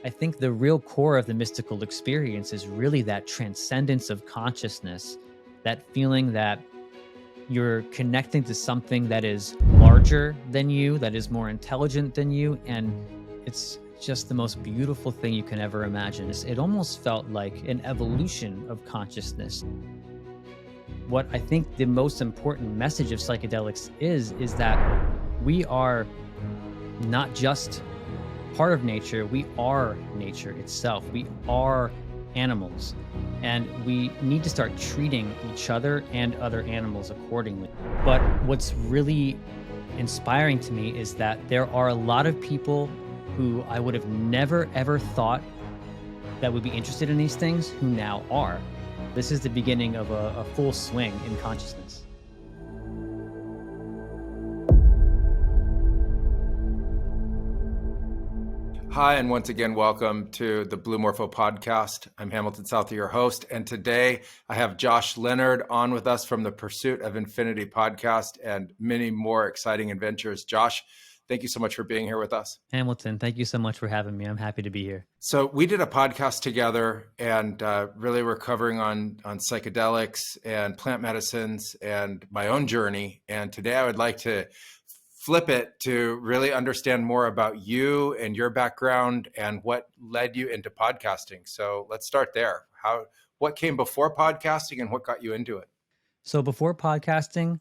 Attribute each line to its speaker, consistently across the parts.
Speaker 1: I think the real core of the mystical experience is really that transcendence of consciousness, that feeling that you're connecting to something that is larger than you, that is more intelligent than you. And it's just the most beautiful thing you can ever imagine. It almost felt like an evolution of consciousness. What I think the most important message of psychedelics is that we are not just part of nature, we are nature itself. We are animals. And we need to start treating each other and other animals accordingly. But what's really inspiring to me is that there are a lot of people who I would have never ever thought that would be interested in these things who now are. This is the beginning of a full swing in consciousness.
Speaker 2: Hi, and once again, welcome to the Blue Morpho Podcast. I'm Hamilton Southey, your host, and today I have Josh Leonard on with us from the Pursuit of Infinity podcast and many more exciting adventures. Josh, thank you so much for being here with us.
Speaker 1: Hamilton, thank you so much for having me. I'm happy to be here.
Speaker 2: So we did a podcast together, and really we're covering on psychedelics and plant medicines and my own journey. And today I would like to flip it to really understand more about you and your background and what led you into podcasting. So let's start there. What came before podcasting and what got you into it?
Speaker 1: So before podcasting,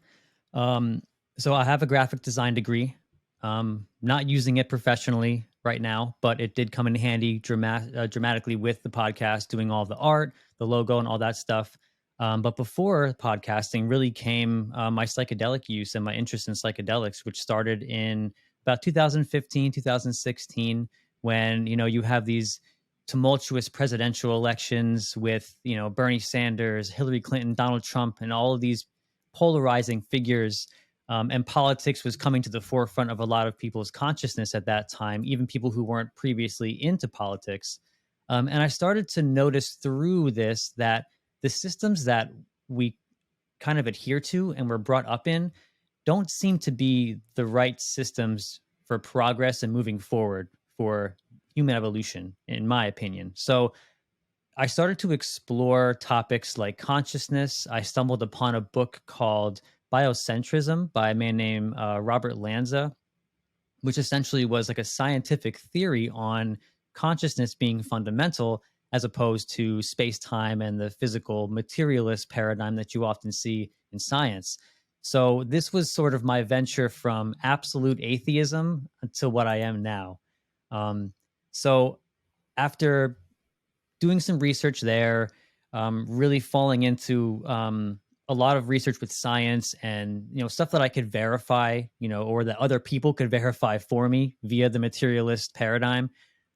Speaker 1: so I have a graphic design degree. Not using it professionally right now, but it did come in handy dramatically with the podcast, doing all the art, the logo, and all that stuff. But before podcasting really came my psychedelic use and my interest in psychedelics, which started in about 2015, 2016, when, you have these tumultuous presidential elections with, Bernie Sanders, Hillary Clinton, Donald Trump, and all of these polarizing figures. And politics was coming to the forefront of a lot of people's consciousness at that time, even people who weren't previously into politics. And I started to notice through this that the systems that we kind of adhere to and were brought up in don't seem to be the right systems for progress and moving forward for human evolution, in my opinion. So I started to explore topics like consciousness. I stumbled upon a book called Biocentrism by a man named Robert Lanza, which essentially was like a scientific theory on consciousness being fundamental as opposed to space-time and the physical materialist paradigm that you often see in science. So this was sort of my venture from absolute atheism to what I am now. So after doing some research there, really falling into a lot of research with science and, stuff that I could verify, or that other people could verify for me via the materialist paradigm,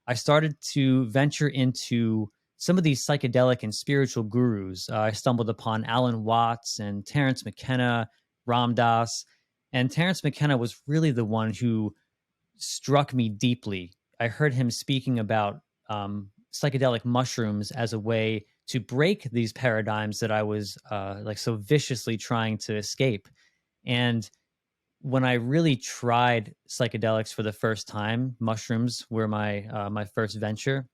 Speaker 1: I started to venture into some of these psychedelic and spiritual gurus. I stumbled upon Alan Watts and Terence McKenna, Ram Dass, and Terence McKenna was really the one who struck me deeply. I heard him speaking about psychedelic mushrooms as a way to break these paradigms that I was so viciously trying to escape. And when I really tried psychedelics for the first time, mushrooms were my first venture.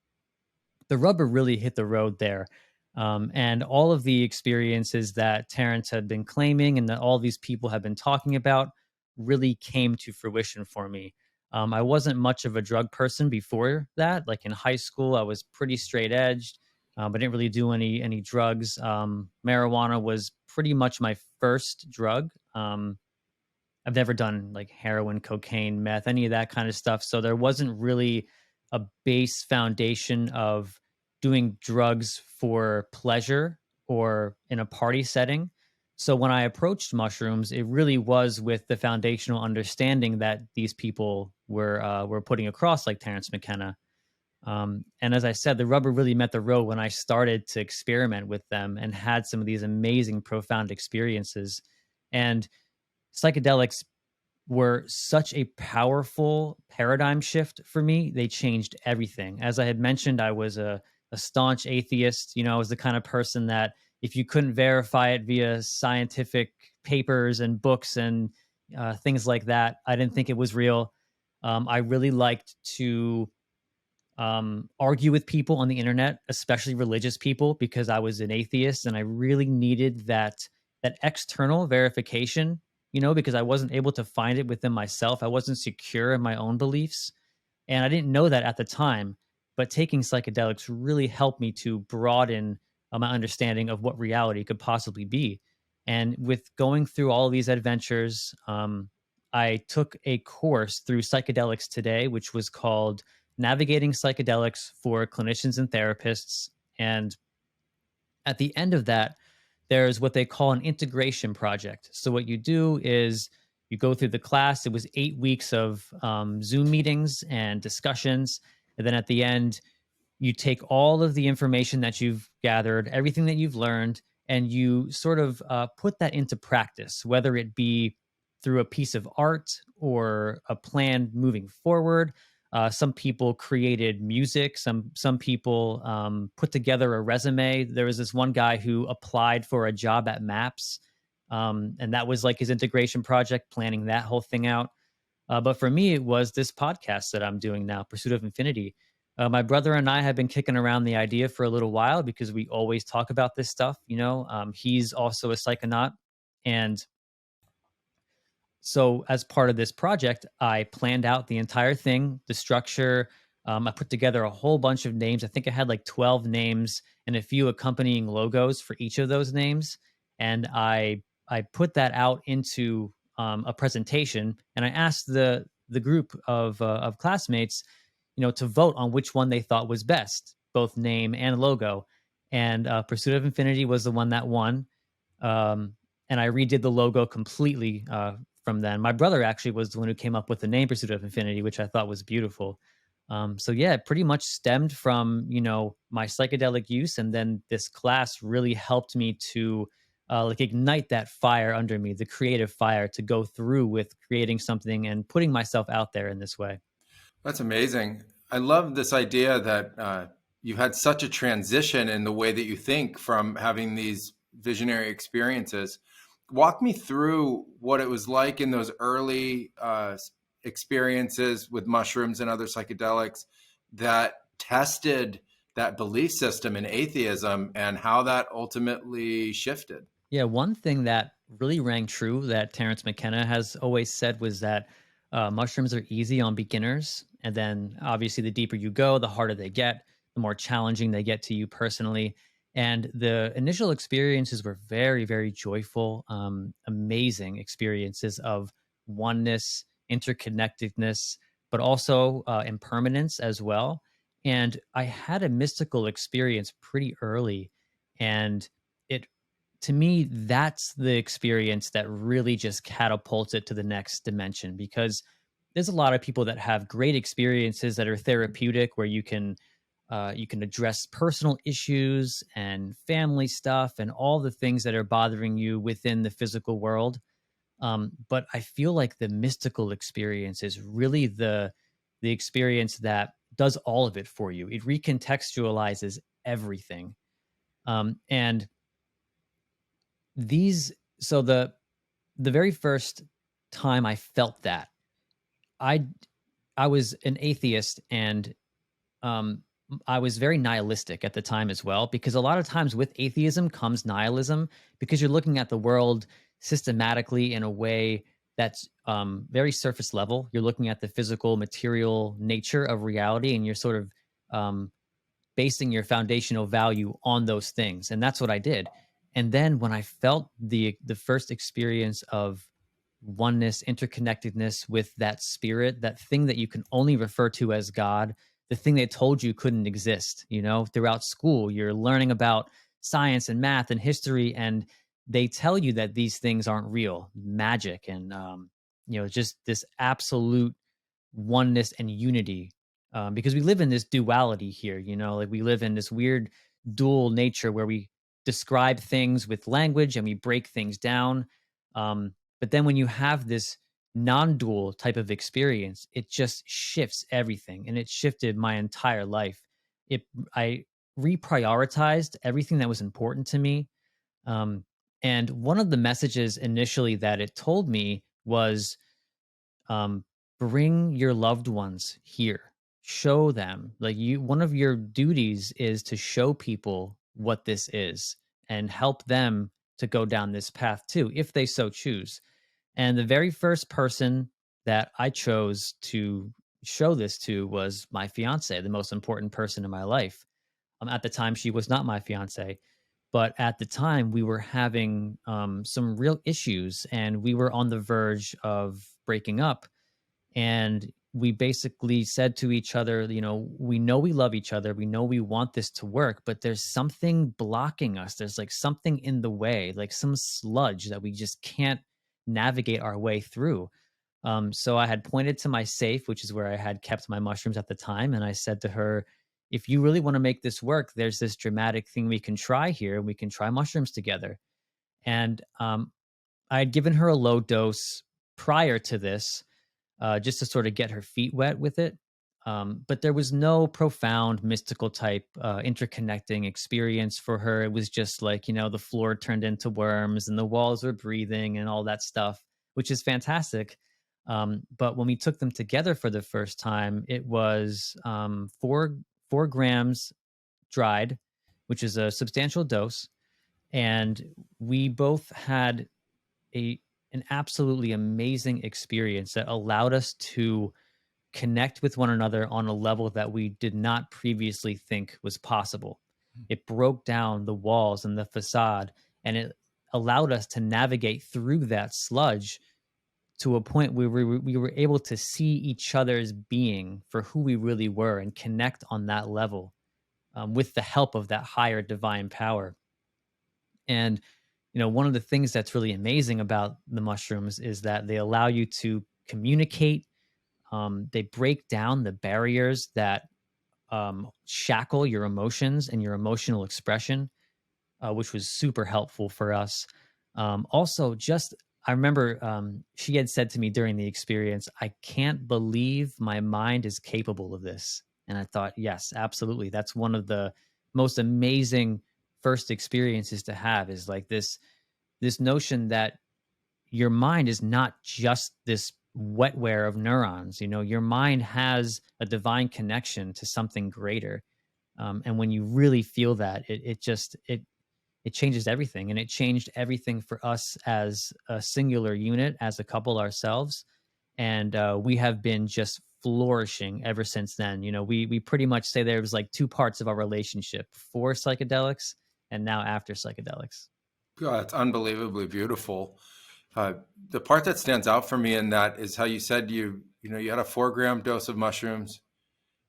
Speaker 1: The rubber really hit the road there. And all of the experiences that Terrence had been claiming and that all these people have been talking about really came to fruition for me. I wasn't much of a drug person before that. Like in high school, I was pretty straight edged. But I didn't really do any drugs. Marijuana was pretty much my first drug. I've never done like heroin, cocaine, meth, any of that kind of stuff. So there wasn't really a base foundation of doing drugs for pleasure or in a party setting. So when I approached mushrooms, it really was with the foundational understanding that these people were putting across, like Terence McKenna. And as I said, the rubber really met the road when I started to experiment with them and had some of these amazing, profound experiences. And psychedelics were such a powerful paradigm shift for me. They changed everything. As I had mentioned, I was a staunch atheist. I was the kind of person that if you couldn't verify it via scientific papers and books and things like that, I didn't think it was real. I really liked to argue with people on the internet, especially religious people, because I was an atheist and I really needed that external verification, because I wasn't able to find it within myself. I wasn't secure in my own beliefs. And I didn't know that at the time, but taking psychedelics really helped me to broaden my understanding of what reality could possibly be. And with going through all of these adventures, I took a course through Psychedelics Today, which was called Navigating Psychedelics for Clinicians and Therapists. And at the end of that, there's what they call an integration project. So what you do is you go through the class. It was 8 weeks of Zoom meetings and discussions, and then at the end, you take all of the information that you've gathered, everything that you've learned, and you sort of put that into practice, whether it be through a piece of art or a plan moving forward. Some people created music. Some people put together a resume. There was this one guy who applied for a job at Maps, and that was like his integration project, planning that whole thing out. But for me, it was this podcast that I'm doing now, Pursuit of Infinity. My brother and I have been kicking around the idea for a little while because we always talk about this stuff. He's also a psychonaut. And so, as part of this project, I planned out the entire thing, the structure. I put together a whole bunch of names. I think I had like 12 names and a few accompanying logos for each of those names. And I put that out into a presentation, and I asked the group of classmates, to vote on which one they thought was best, both name and logo. And Pursuit of Infinity was the one that won. Um, and I redid the logo completely from then. My brother actually was the one who came up with the name Pursuit of Infinity, which I thought was beautiful. So yeah, it pretty much stemmed from my psychedelic use, and then this class really helped me to like ignite that fire under me, the creative fire, to go through with creating something and putting myself out there in this way.
Speaker 2: That's amazing. I love this idea that you had such a transition in the way that you think from having these visionary experiences. Walk me through what it was like in those early experiences with mushrooms and other psychedelics that tested that belief system in atheism and how that ultimately shifted.
Speaker 1: Yeah, one thing that really rang true that Terrence McKenna has always said was that mushrooms are easy on beginners. And then obviously, the deeper you go, the harder they get, the more challenging they get to you personally. And the initial experiences were very, very joyful, amazing experiences of oneness, interconnectedness, but also impermanence as well. And I had a mystical experience pretty early. And it to me, that's the experience that really just catapults it to the next dimension, because there's a lot of people that have great experiences that are therapeutic, where you can address personal issues and family stuff and all the things that are bothering you within the physical world. But I feel like the mystical experience is really the experience that does all of it for you. It recontextualizes everything. And these so the very first time I felt that, I I was an atheist, and um I was very nihilistic at the time as well, because a lot of times with atheism comes nihilism, because you're looking at the world systematically in a way that's very surface level. You're looking at the physical material nature of reality, and you're sort of um, basing your foundational value on those things. And that's what I did. And then when I felt the first experience of oneness, interconnectedness with that spirit, that thing that you can only refer to as God, the thing they told you couldn't exist, throughout school, you're learning about science and math and history, and they tell you that these things aren't real, magic, and just this absolute oneness and unity, because we live in this duality here, like we live in this weird dual nature where we describe things with language and we break things down. But then when you have this non-dual type of experience, it just shifts everything, and it shifted my entire life. I reprioritized everything that was important to me. um, and one of the messages initially that it told me was, um, bring your loved ones here. show them, like, one of your duties is to show people what this is and help them to go down this path too, if they so choose. And the very first person that I chose to show this to was my fiance, the most important person in my life. At the time, she was not my fiance, but at the time, we were having some real issues, and we were on the verge of breaking up. And we basically said to each other, we know we love each other. We know we want this to work, but there's something blocking us. There's like something in the way, like some sludge that we just can't navigate our way through. So I had pointed to my safe, which is where I had kept my mushrooms at the time. And I said to her, if you really want to make this work, there's this dramatic thing we can try here. We can try mushrooms together. And I had given her a low dose prior to this, just to sort of get her feet wet with it. But there was no profound mystical type interconnecting experience for her. It was just like, the floor turned into worms and the walls were breathing and all that stuff, which is fantastic. But when we took them together for the first time, it was 4 grams dried, which is a substantial dose. And we both had a an absolutely amazing experience that allowed us to connect with one another on a level that we did not previously think was possible. It broke down the walls and the facade, and it allowed us to navigate through that sludge to a point where we were able to see each other's being for who we really were and connect on that level, with the help of that higher divine power. And one of the things that's really amazing about the mushrooms is that they allow you to communicate. They break down the barriers that shackle your emotions and your emotional expression, which was super helpful for us. Also, just I remember she had said to me during the experience, "I can't believe my mind is capable of this." And I thought, yes, absolutely. That's one of the most amazing first experiences to have, is like this notion that your mind is not just this wetware of neurons. Your mind has a divine connection to something greater. And when you really feel that, it changes everything. And it changed everything for us as a singular unit, as a couple ourselves. And we have been just flourishing ever since then. We pretty much say there was like two parts of our relationship: before psychedelics and now after psychedelics.
Speaker 2: God, it's unbelievably beautiful. Uh, the part that stands out for me in that is how you said you had a 4 gram dose of mushrooms,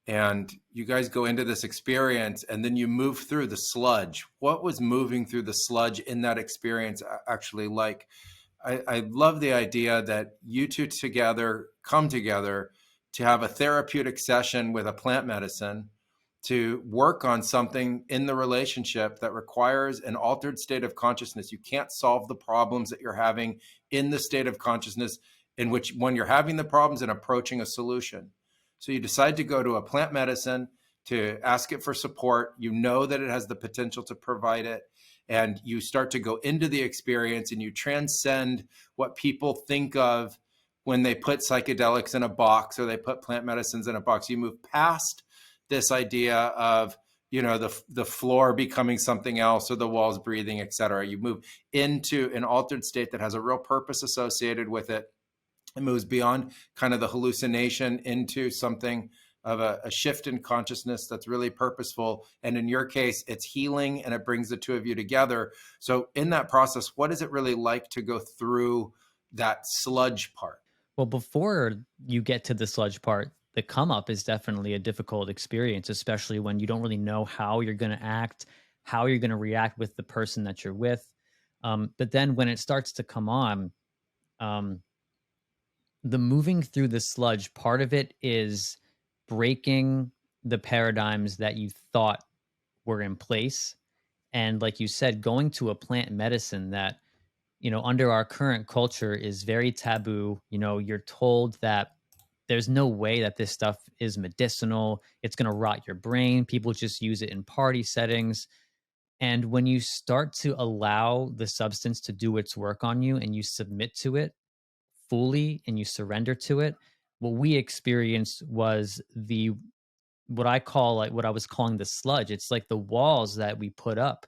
Speaker 2: and you guys go into this experience, and then you move through the sludge. What was moving through the sludge in that experience actually like? I love the idea that you two together come together to have a therapeutic session with a plant medicine to work on something in the relationship that requires an altered state of consciousness. You can't solve the problems that you're having in the state of consciousness in which, when you're having the problems and approaching a solution. So you decide to go to a plant medicine to ask it for support. You know that it has the potential to provide it. And you start to go into the experience and you transcend what people think of when they put psychedelics in a box or they put plant medicines in a box. You move past this idea of the floor becoming something else or the walls breathing, et cetera. You move into an altered state that has a real purpose associated with it. It moves beyond kind of the hallucination into something of a shift in consciousness that's really purposeful. And in your case, it's healing, and it brings the two of you together. So in that process, what is it really like to go through that sludge part?
Speaker 1: Well, before you get to the sludge part, the come up is definitely a difficult experience, especially when you don't really know how you're going to act, how you're going to react with the person that you're with. But then when it starts to come on, um, the moving through the sludge part of it is breaking the paradigms that you thought were in place. And like you said, going to a plant medicine that, under our current culture is very taboo. You're told that there's no way that this stuff is medicinal. It's going to rot your brain. People just use it in party settings. And when you start to allow the substance to do its work on you and you submit to it fully and you surrender to it, what we experienced was the what I call, like, what I was calling the sludge. It's like the walls that we put up,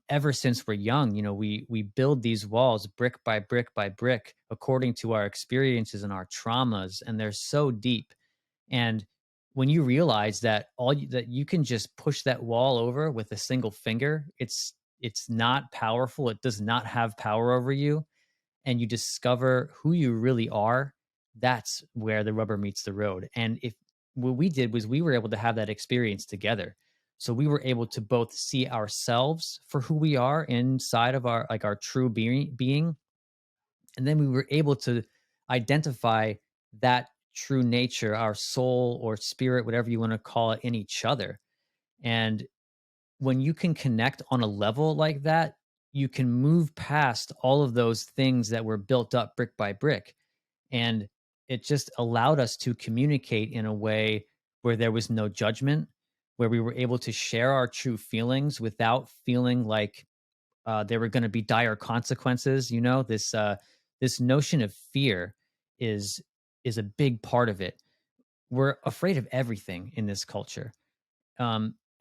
Speaker 1: ever since we're young. We build these walls brick by brick by brick according to our experiences and our traumas, and they're so deep. And when you realize that that you can just push that wall over with a single finger, it's not powerful. It does not have power over you, and you discover who you really are. That's where the rubber meets the road. And if what we did was we were able to have that experience together. So we were able to both see ourselves for who we are inside of our, like, our true being, and then we were able to identify that true nature, our soul or spirit, whatever you want to call it, in each other. And when you can connect on a level like that, you can move past all of those things that were built up brick by brick. And it just allowed us to communicate in a way where there was no judgment, where we were able to share our true feelings without feeling like there were going to be dire consequences. This notion of fear is is a big part of it. We're afraid of everything in this culture.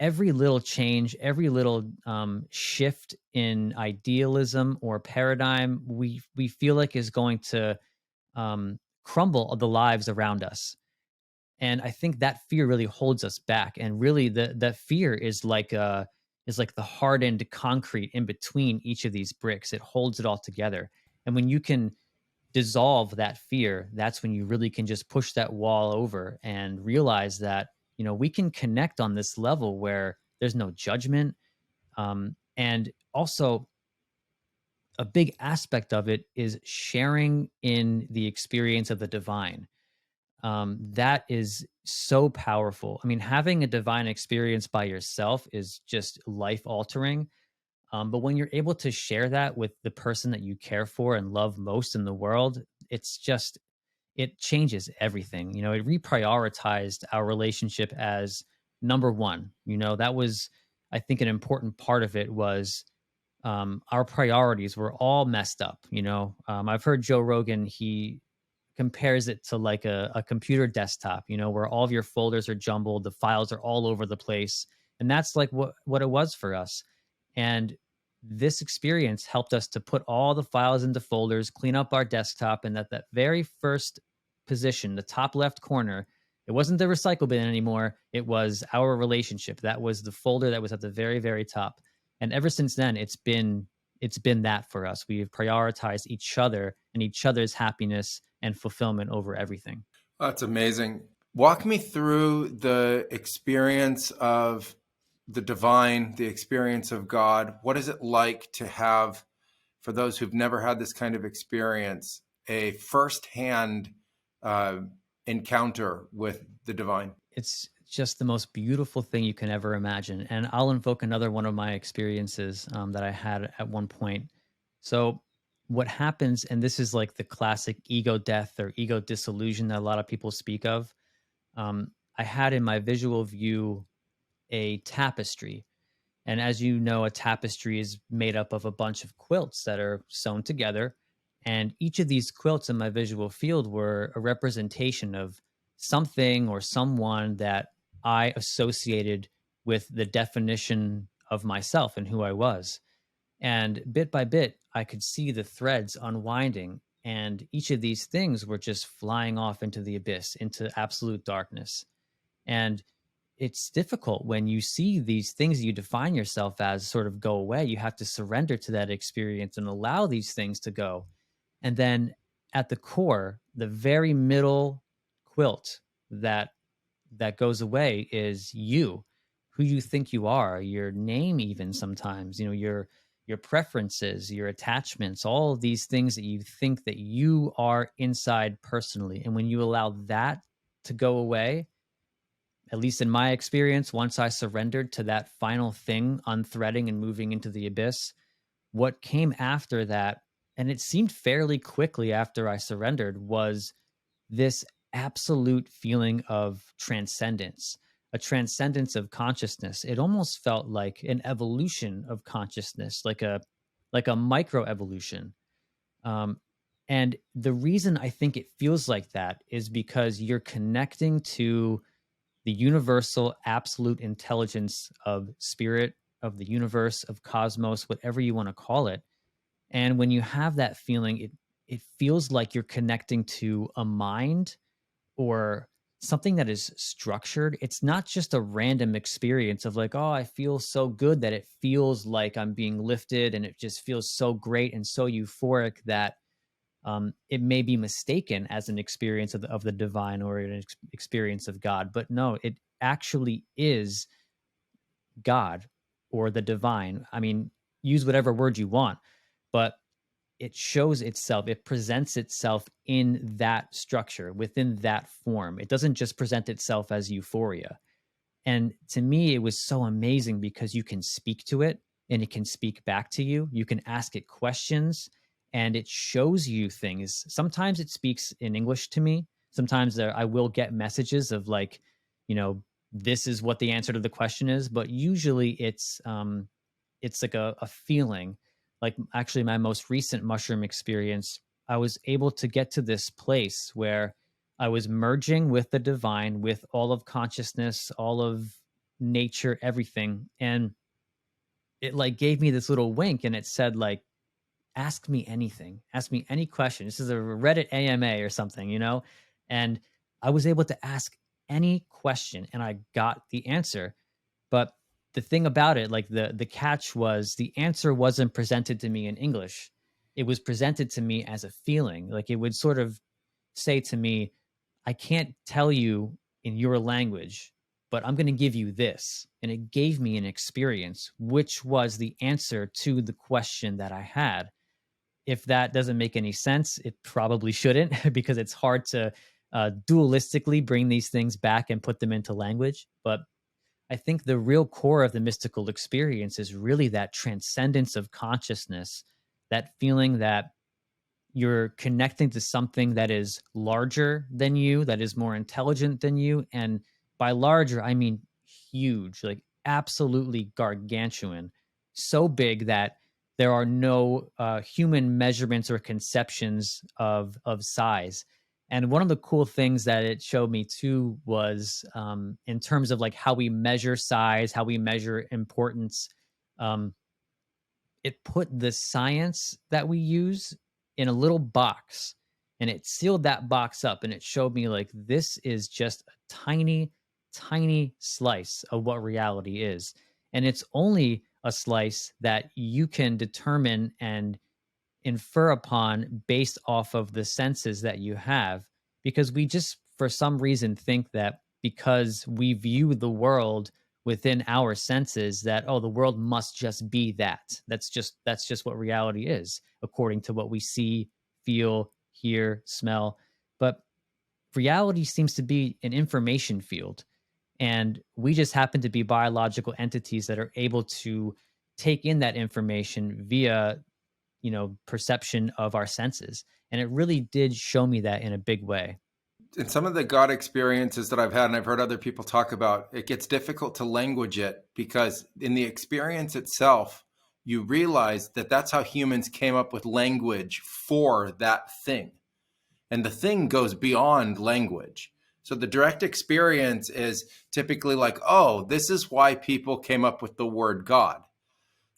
Speaker 1: Every little change, every little shift in idealism or paradigm, we feel like is going to crumble the lives around us. And I think that fear really holds us back. And really, that fear is like the hardened concrete in between each of these bricks. It holds it all together. And when you can dissolve that fear, that's when you really can just push that wall over and realize that, we can connect on this level where there's no judgment. And also, a big aspect of it is sharing in the experience of the divine. That is so powerful. I mean, having a divine experience by yourself is just life altering. But when you're able to share that with the person that you care for and love most in the world, it changes everything. It reprioritized our relationship as number one. That was, I think, an important part of it was our priorities were all messed up. I've heard Joe Rogan, he compares it to like a computer desktop, where all of your folders are jumbled, the files are all over the place. And that's like what it was for us. And this experience helped us to put all the files into folders, clean up our desktop, and that very first position, the top left corner, it wasn't the recycle bin anymore. It was our relationship. That was the folder that was at the very, very top. And ever since then, it's been that for us. We've prioritized each other and each other's happiness and fulfillment over everything.
Speaker 2: That's amazing. Walk me through the experience of the divine, the experience of God. What is it like to have, for those who've never had this kind of experience, a firsthand encounter with the divine?
Speaker 1: It's just the most beautiful thing you can ever imagine. And I'll invoke another one of my experiences that I had at one point. So, what happens, and this is like the classic ego death or ego disillusion that a lot of people speak of. I had in my visual view a tapestry. And as you know, a tapestry is made up of a bunch of quilts that are sewn together. And each of these quilts in my visual field were a representation of something or someone that I associated with the definition of myself and who I was. And bit by bit, I could see the threads unwinding. And each of these things were just flying off into the abyss, into absolute darkness. And it's difficult when you see these things you define yourself as sort of go away. You have to surrender to that experience and allow these things to go. And then at the core, the very middle quilt that goes away is you, who you think you are, your name, even sometimes, your preferences, your attachments, all of these things that you think that you are inside personally. And when you allow that to go away, at least in my experience, once I surrendered to that final thing, unthreading and moving into the abyss, what came after that, and it seemed fairly quickly after I surrendered, was this absolute feeling of transcendence, a transcendence of consciousness. It almost felt like an evolution of consciousness, like a micro evolution. Um, and the reason I think it feels like that is because you're connecting to the universal absolute intelligence of spirit, of the universe, of cosmos, whatever you want to call it. And when you have that feeling, it feels like you're connecting to a mind or something that is structured. It's not just a random experience of like, oh, I feel so good that it feels like I'm being lifted, and it just feels so great and so euphoric that it may be mistaken as an experience of the divine or an experience of God. But no, it actually is God or the divine. I mean, use whatever word you want, but it shows itself, it presents itself in that structure, within that form. It doesn't just present itself as euphoria. And to me, it was so amazing because you can speak to it and it can speak back to you. You can ask it questions and it shows you things. Sometimes it speaks in English to me. Sometimes I will get messages of like, you know, this is what the answer to the question is. But usually it's like a feeling. Like actually my most recent mushroom experience, I was able to get to this place where I was merging with the divine, with all of consciousness, all of nature, everything. And it like gave me this little wink and it said like, ask me anything, ask me any question. This is a Reddit AMA or something, you know? And I was able to ask any question and I got the answer. But the thing about it, like the catch was the answer wasn't presented to me in English. It was presented to me as a feeling. Like it would sort of say to me, I can't tell you in your language, but I'm going to give you this. And it gave me an experience, which was the answer to the question that I had. If that doesn't make any sense, it probably shouldn't because it's hard to dualistically bring these things back and put them into language. But I think the real core of the mystical experience is really that transcendence of consciousness, that feeling that you're connecting to something that is larger than you, that is more intelligent than you. And by larger, I mean huge, like absolutely gargantuan, so big that there are no human measurements or conceptions of size. And one of the cool things that it showed me too was in terms of like how we measure size, how we measure importance. Um, it put the science that we use in a little box and it sealed that box up and it showed me like this is just a tiny slice of what reality is, and it's only a slice that you can determine and infer upon based off of the senses that you have, because we just for some reason think that because we view the world within our senses that, oh, the world must just be that, that's just what reality is according to what we see, feel, hear, smell. But reality seems to be an information field, and we just happen to be biological entities that are able to take in that information via, you know, perception of our senses. And it really did show me that in a big way.
Speaker 2: In some of the God experiences that I've had, and I've heard other people talk about, it gets difficult to language it because in the experience itself, you realize that that's how humans came up with language for that thing. And the thing goes beyond language. So the direct experience is typically like, oh, this is why people came up with the word God.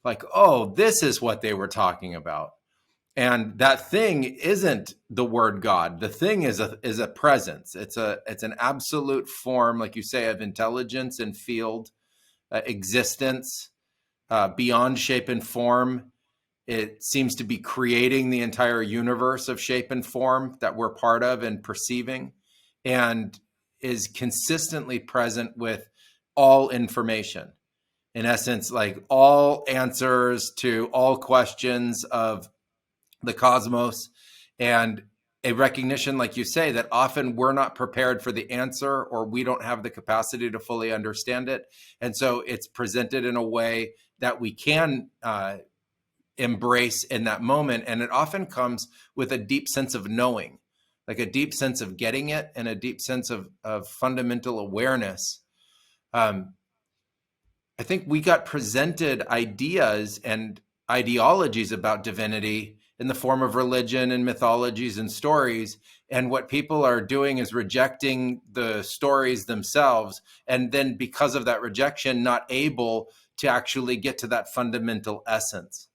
Speaker 2: Like, oh, this is what they were talking about. And that thing isn't the word God. The thing is a presence. It's an absolute form, like you say, of intelligence and field, existence, beyond shape and form. It seems to be creating the entire universe of shape and form that we're part of and perceiving, and is consistently present with all information. In essence, like all answers to all questions of the cosmos, and a recognition, like you say, that often we're not prepared for the answer or we don't have the capacity to fully understand it. And so it's presented in a way that we can embrace in that moment. And it often comes with a deep sense of knowing, like a deep sense of getting it and a deep sense of fundamental awareness. I think we got presented ideas and ideologies about divinity in the form of religion and mythologies and stories. And what people are doing is rejecting the stories themselves. And then because of that rejection, not able to actually get to that fundamental essence.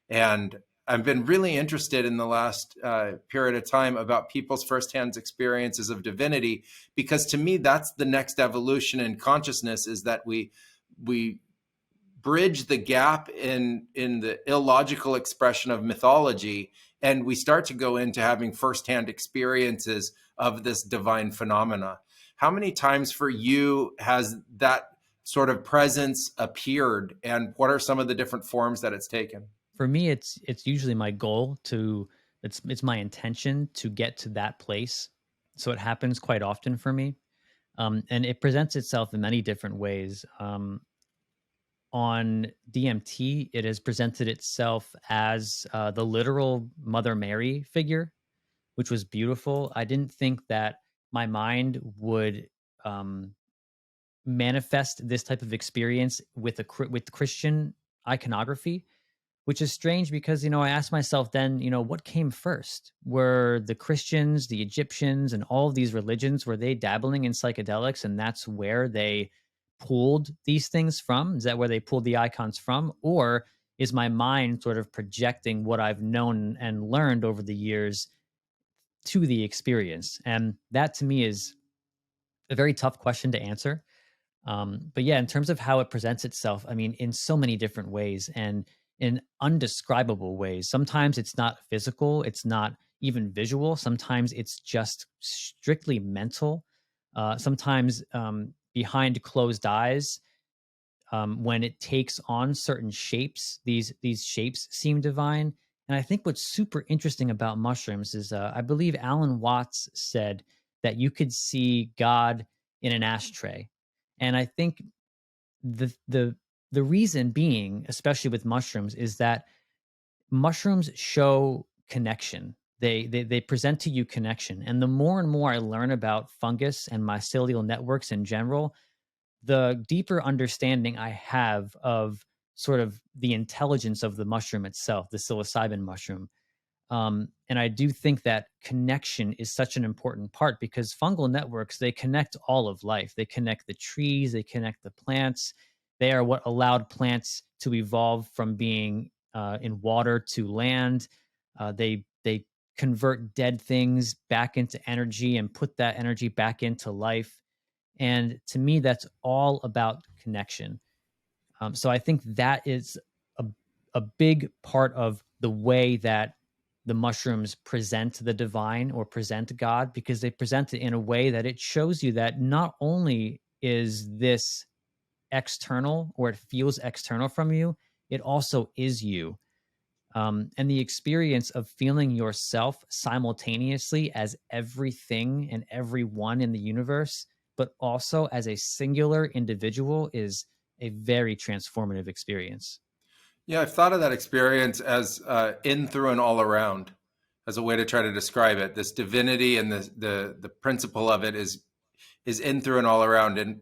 Speaker 2: And I've been really interested in the last period of time about people's firsthand experiences of divinity, because to me, that's the next evolution in consciousness, is that we bridge the gap in the illogical expression of mythology, and we start to go into having firsthand experiences of this divine phenomena. How many times for you has that sort of presence appeared, and what are some of the different forms that it's taken?
Speaker 1: For me, it's usually my goal to, it's my intention to get to that place. So it happens quite often for me. And it presents itself in many different ways. On DMT, it has presented itself as the literal Mother Mary figure, which was beautiful. I didn't think that my mind would manifest this type of experience with with Christian iconography, which is strange because, I asked myself then, what came first? Were the Christians, the Egyptians, and all of these religions, were they dabbling in psychedelics, and that's where they pulled these things from? Is that where they pulled the icons from? Or is my mind sort of projecting what I've known and learned over the years to the experience? And that to me is a very tough question to answer. But yeah, in terms of how it presents itself, I mean, in so many different ways and in undescribable ways. Sometimes it's not physical, it's not even visual. Sometimes it's just strictly mental. Sometimes behind closed eyes, when it takes on certain shapes, these shapes seem divine. And I think what's super interesting about mushrooms is, I believe Alan Watts said that you could see God in an ashtray. And I think the reason being, especially with mushrooms, is that mushrooms show connection. They present to you connection. And the more and more I learn about fungus and mycelial networks in general, the deeper understanding I have of sort of the intelligence of the mushroom itself, the psilocybin mushroom. And I do think that connection is such an important part, because fungal networks, they connect all of life. They connect the trees, they connect the plants. They are what allowed plants to evolve from being in water to land. They convert dead things back into energy and put that energy back into life. And to me, that's all about connection. So I think that is a, a big part of the way that the mushrooms present the divine or present God, because they present it in a way that it shows you that not only is this external, or it feels external from you, it also is you. And the experience of feeling yourself simultaneously as everything and everyone in the universe, but also as a singular individual, is a very transformative experience.
Speaker 2: Yeah, I've thought of that experience as in, through, and all around, as a way to try to describe it. This divinity and the principle of it is in, through, and all around. And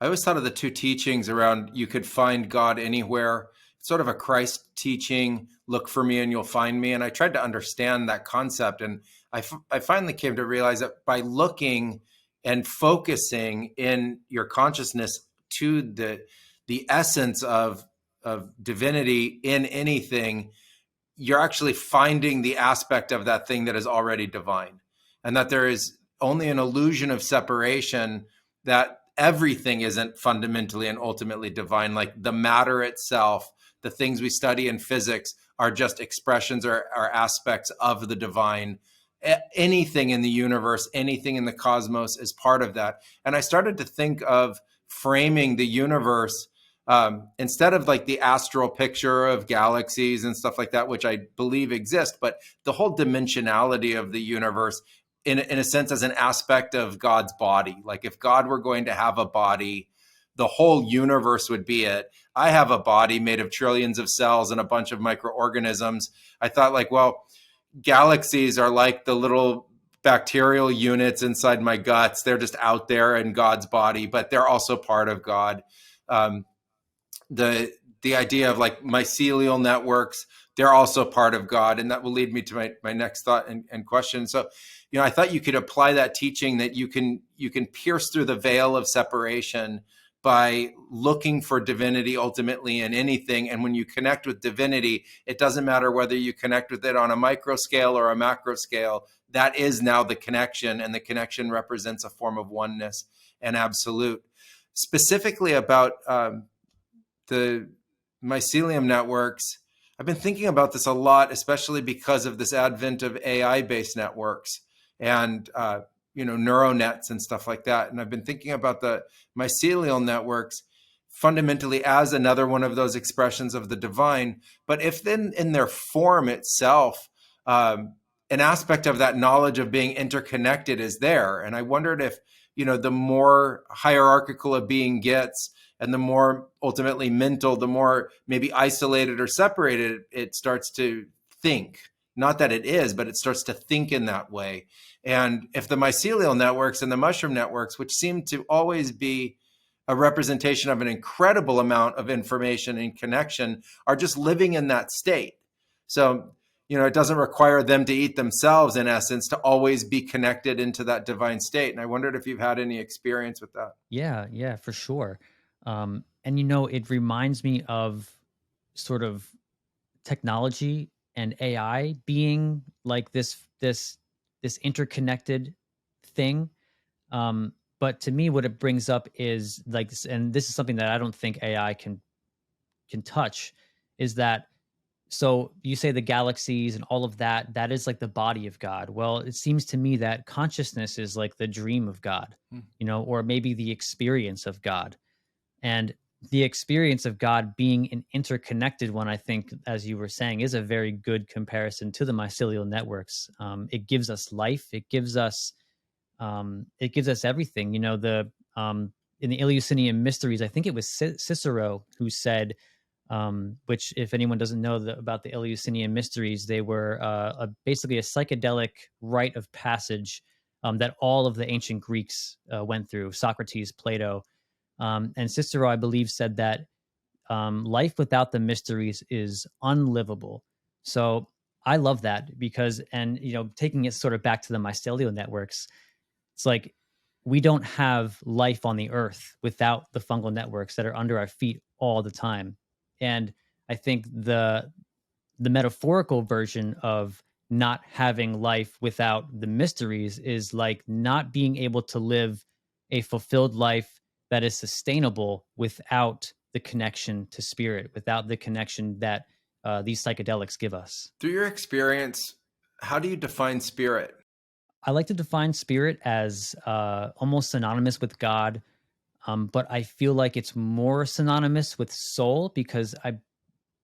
Speaker 2: I always thought of the two teachings around, you could find God anywhere. It's sort of a Christ teaching, look for me and you'll find me. And I tried to understand that concept. And I finally came to realize that by looking and focusing in your consciousness to the essence of divinity in anything, you're actually finding the aspect of that thing that is already divine, and that there is only an illusion of separation, that everything isn't fundamentally and ultimately divine. Like the matter itself, the things we study in physics are just expressions or aspects of the divine. Anything in the universe, anything in the cosmos is part of that. And I started to think of framing the universe, instead of like the astral picture of galaxies and stuff like that, which I believe exist, but the whole dimensionality of the universe in a sense as an aspect of God's body. Like if God were going to have a body, the whole universe would be it. I have a body made of trillions of cells and a bunch of microorganisms. I thought like, well, galaxies are like the little bacterial units inside my guts. They're just out there in God's body, but they're also part of God. the idea of like mycelial networks, they're also part of God. And that will lead me to my next thought and question. So, I thought you could apply that teaching that you can pierce through the veil of separation by looking for divinity ultimately in anything. And when you connect with divinity, it doesn't matter whether you connect with it on a micro scale or a macro scale. That is now the connection, and the connection represents a form of oneness and absolute. Specifically about the mycelium networks, I've been thinking about this a lot, especially because of this advent of AI-based networks and neural nets and stuff like that. And I've been thinking about the mycelial networks fundamentally as another one of those expressions of the divine. But if then in their form itself, an aspect of that knowledge of being interconnected is there. And I wondered if, the more hierarchical a being gets, and the more ultimately mental, the more maybe isolated or separated it starts to think. Not that it is, but it starts to think in that way. And if the mycelial networks and the mushroom networks, which seem to always be a representation of an incredible amount of information and connection, are just living in that state. So, it doesn't require them to eat themselves, in essence, to always be connected into that divine state. And I wondered if you've had any experience with that.
Speaker 1: Yeah, for sure. And it reminds me of sort of technology and AI being like this interconnected thing. But to me, what it brings up is like this, and this is something that I don't think AI can touch, is that, so you say the galaxies and all of that, that is like the body of God. Well, it seems to me that consciousness is like the dream of God, or maybe the experience of God. And the experience of God being an interconnected one, I think, as you were saying, is a very good comparison to the mycelial networks. It gives us life. It gives us everything. In the Eleusinian Mysteries, I think it was Cicero who said, which, if anyone doesn't know about the Eleusinian Mysteries, they were basically a psychedelic rite of passage that all of the ancient Greeks went through. Socrates, Plato. And Cicero, I believe, said that life without the mysteries is unlivable. So I love that because, and, taking it sort of back to the mycelial networks, it's like we don't have life on the earth without the fungal networks that are under our feet all the time. And I think the metaphorical version of not having life without the mysteries is like not being able to live a fulfilled life that is sustainable without the connection to spirit, without the connection that these psychedelics give us.
Speaker 2: Through your experience, how do you define spirit?
Speaker 1: I like to define spirit as almost synonymous with God, but I feel like it's more synonymous with soul because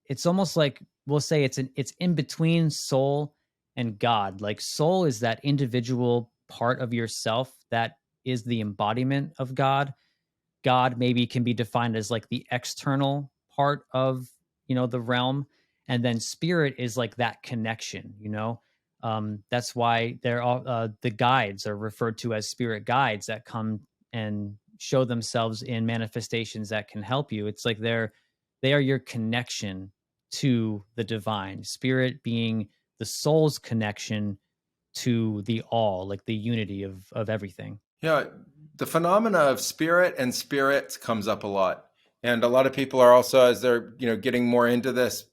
Speaker 1: it's almost like, we'll say it's in between soul and God. Like soul is that individual part of yourself that is the embodiment of God. God maybe can be defined as like the external part of, the realm. And then spirit is like that connection, that's why they're all, the guides are referred to as spirit guides that come and show themselves in manifestations that can help you. It's like they are your connection to the divine, spirit being the soul's connection to the all, like the unity of everything.
Speaker 2: Yeah, the phenomena of spirit and spirits comes up a lot. And a lot of people are also, as they're, getting more into this,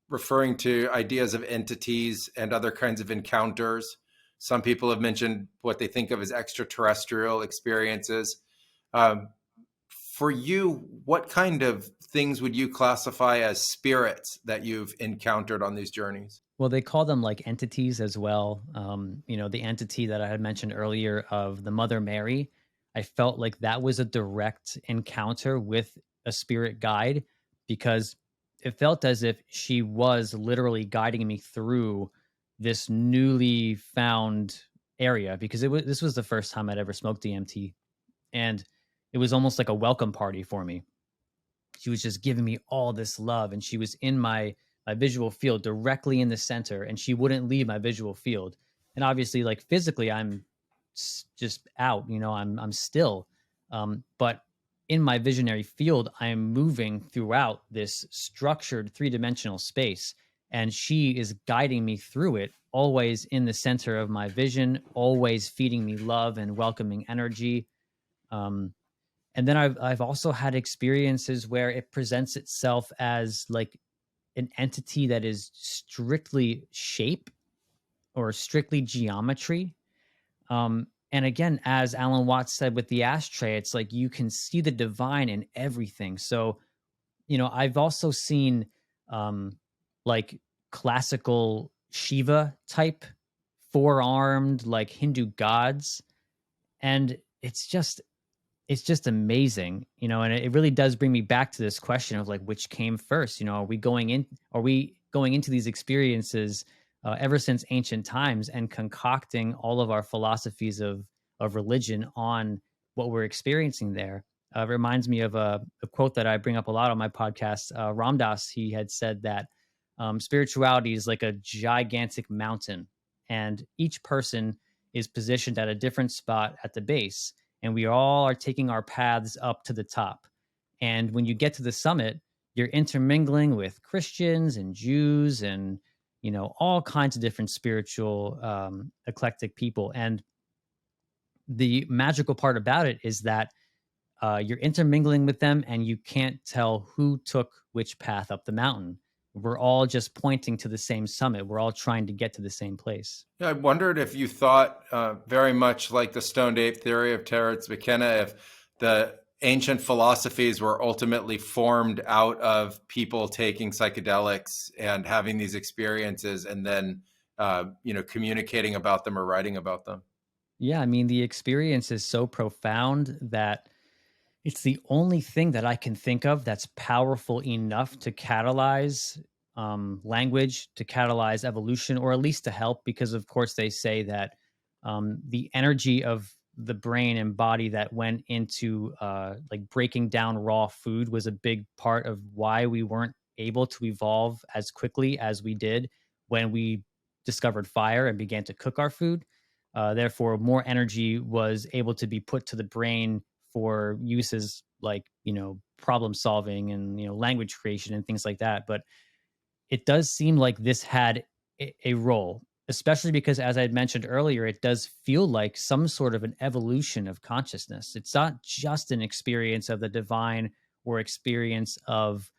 Speaker 2: referring to ideas of entities and other kinds of encounters. Some people have mentioned what they think of as extraterrestrial experiences. For you, what kind of things would you classify as spirits that you've encountered on these journeys?
Speaker 1: Well, they call them like entities as well. The entity that I had mentioned earlier of the Mother Mary, I felt like that was a direct encounter with a spirit guide because it felt as if she was literally guiding me through this newly found area because this was the first time I'd ever smoked DMT, and it was almost like a welcome party for me. She was just giving me all this love, and she was in my visual field directly in the center, and she wouldn't leave my visual field. And obviously, like physically, I'm just out, I'm still. But in my visionary field, I am moving throughout this structured 3-dimensional space, and she is guiding me through it, always in the center of my vision, always feeding me love and welcoming energy. Um, and then I've also had experiences where it presents itself as like an entity that is strictly shape or strictly geometry. And again, as Alan Watts said with the ashtray, it's like you can see the divine in everything. So, I've also seen like classical Shiva type 4-armed like Hindu gods. And it's just amazing, and it really does bring me back to this question of like, which came first? Are we going into these experiences ever since ancient times and concocting all of our philosophies of religion on what we're experiencing there? It reminds me of a quote that I bring up a lot on my podcast. Ram Dass, he had said that spirituality is like a gigantic mountain, and each person is positioned at a different spot at the base, and we all are taking our paths up to the top. And when you get to the summit, you're intermingling with Christians and Jews and all kinds of different spiritual eclectic people. And the magical part about it is that you're intermingling with them, and you can't tell who took which path up the mountain. We're all just pointing to the same summit. We're all trying to get to the same place.
Speaker 2: Yeah, I wondered if you thought very much like the stoned ape theory of Terence McKenna, if the ancient philosophies were ultimately formed out of people taking psychedelics and having these experiences and then, communicating about them or writing about them.
Speaker 1: Yeah, I mean, the experience is so profound that it's the only thing that I can think of that's powerful enough to catalyze language, to catalyze evolution, or at least to help, because of course they say that the energy of the brain and body that went into like breaking down raw food was a big part of why we weren't able to evolve as quickly as we did when we discovered fire and began to cook our food. Therefore, more energy was able to be put to the brain for uses like, problem solving and, language creation and things like that. But it does seem like this had a role, especially because, as I had mentioned earlier, it does feel like some sort of an evolution of consciousness. It's not just an experience of the divine or experience of